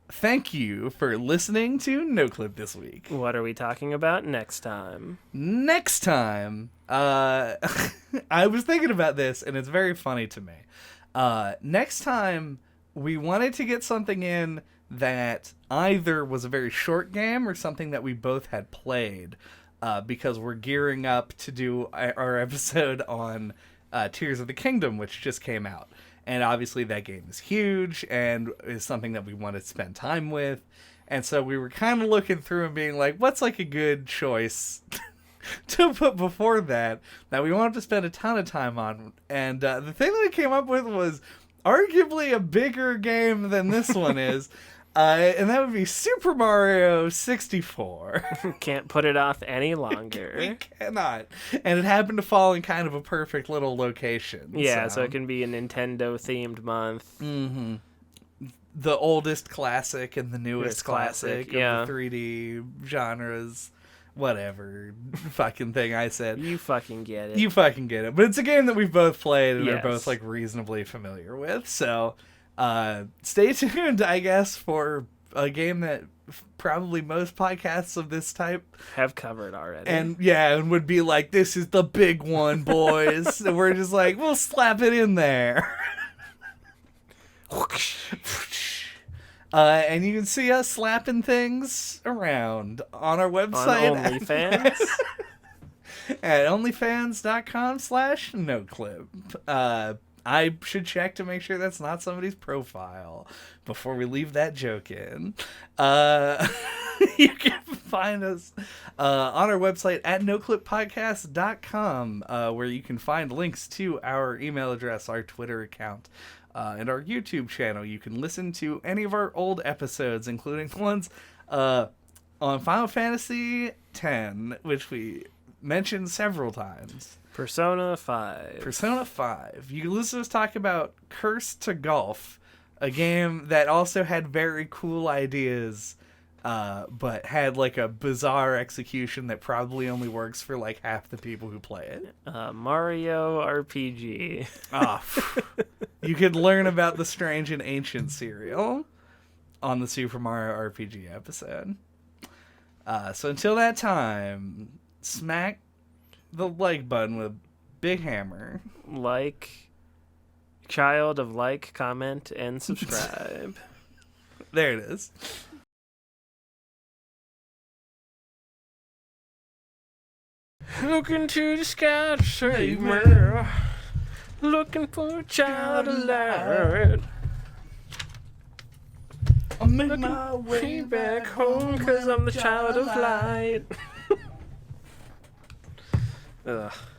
A: thank you for listening to NOCLIP this week.
B: What are we talking about next time?
A: Next time, I was thinking about this, and it's very funny to me. Next time, we wanted to get something in that either was a very short game or something that we both had played, because we're gearing up to do our episode on Tears of the Kingdom, which just came out. And obviously that game is huge and is something that we want to spend time with. And so we were kind of looking through and being like, what's like a good choice to put before that we wanted to spend a ton of time on. And the thing that I came up with was arguably a bigger game than this one is. And that would be Super Mario 64.
B: Can't put it off any longer.
A: We cannot. And it happened to fall in kind of a perfect little location.
B: Yeah, so it can be a Nintendo-themed month.
A: Mm-hmm. The oldest classic and the newest classic of the 3D genres. Whatever fucking thing I said.
B: You fucking get it.
A: You fucking get it. But it's a game that we've both played and
B: Yes.
A: are both like reasonably familiar with. So stay tuned, I guess, for a game that probably most podcasts of this type
B: have covered already.
A: And would be like, this is the big one, boys. And we're just like, we'll slap it in there. And you can see us slapping things around on our website.
B: On OnlyFans.
A: At onlyfans.com/noclip. I should check to make sure that's not somebody's profile before we leave that joke in. You can find us on our website at noclippodcast.com, where you can find links to our email address, our Twitter account, and our YouTube channel. You can listen to any of our old episodes, including the ones on Final Fantasy X, which we mentioned several times.
B: Persona 5.
A: Persona 5. You can listen to us talk about Curse to Golf, a game that also had very cool ideas, but had like a bizarre execution that probably only works for like half the people who play it.
B: Mario RPG.
A: You could learn about the strange and ancient cereal on the Super Mario RPG episode. So until that time, smack the like button with a big hammer.
B: Like, child of like, comment, and subscribe.
A: There it is.
B: Looking to the sky to save me. Looking for a child of light.
A: I'm making my
B: way back home, 'cause I'm the child of light. Ugh.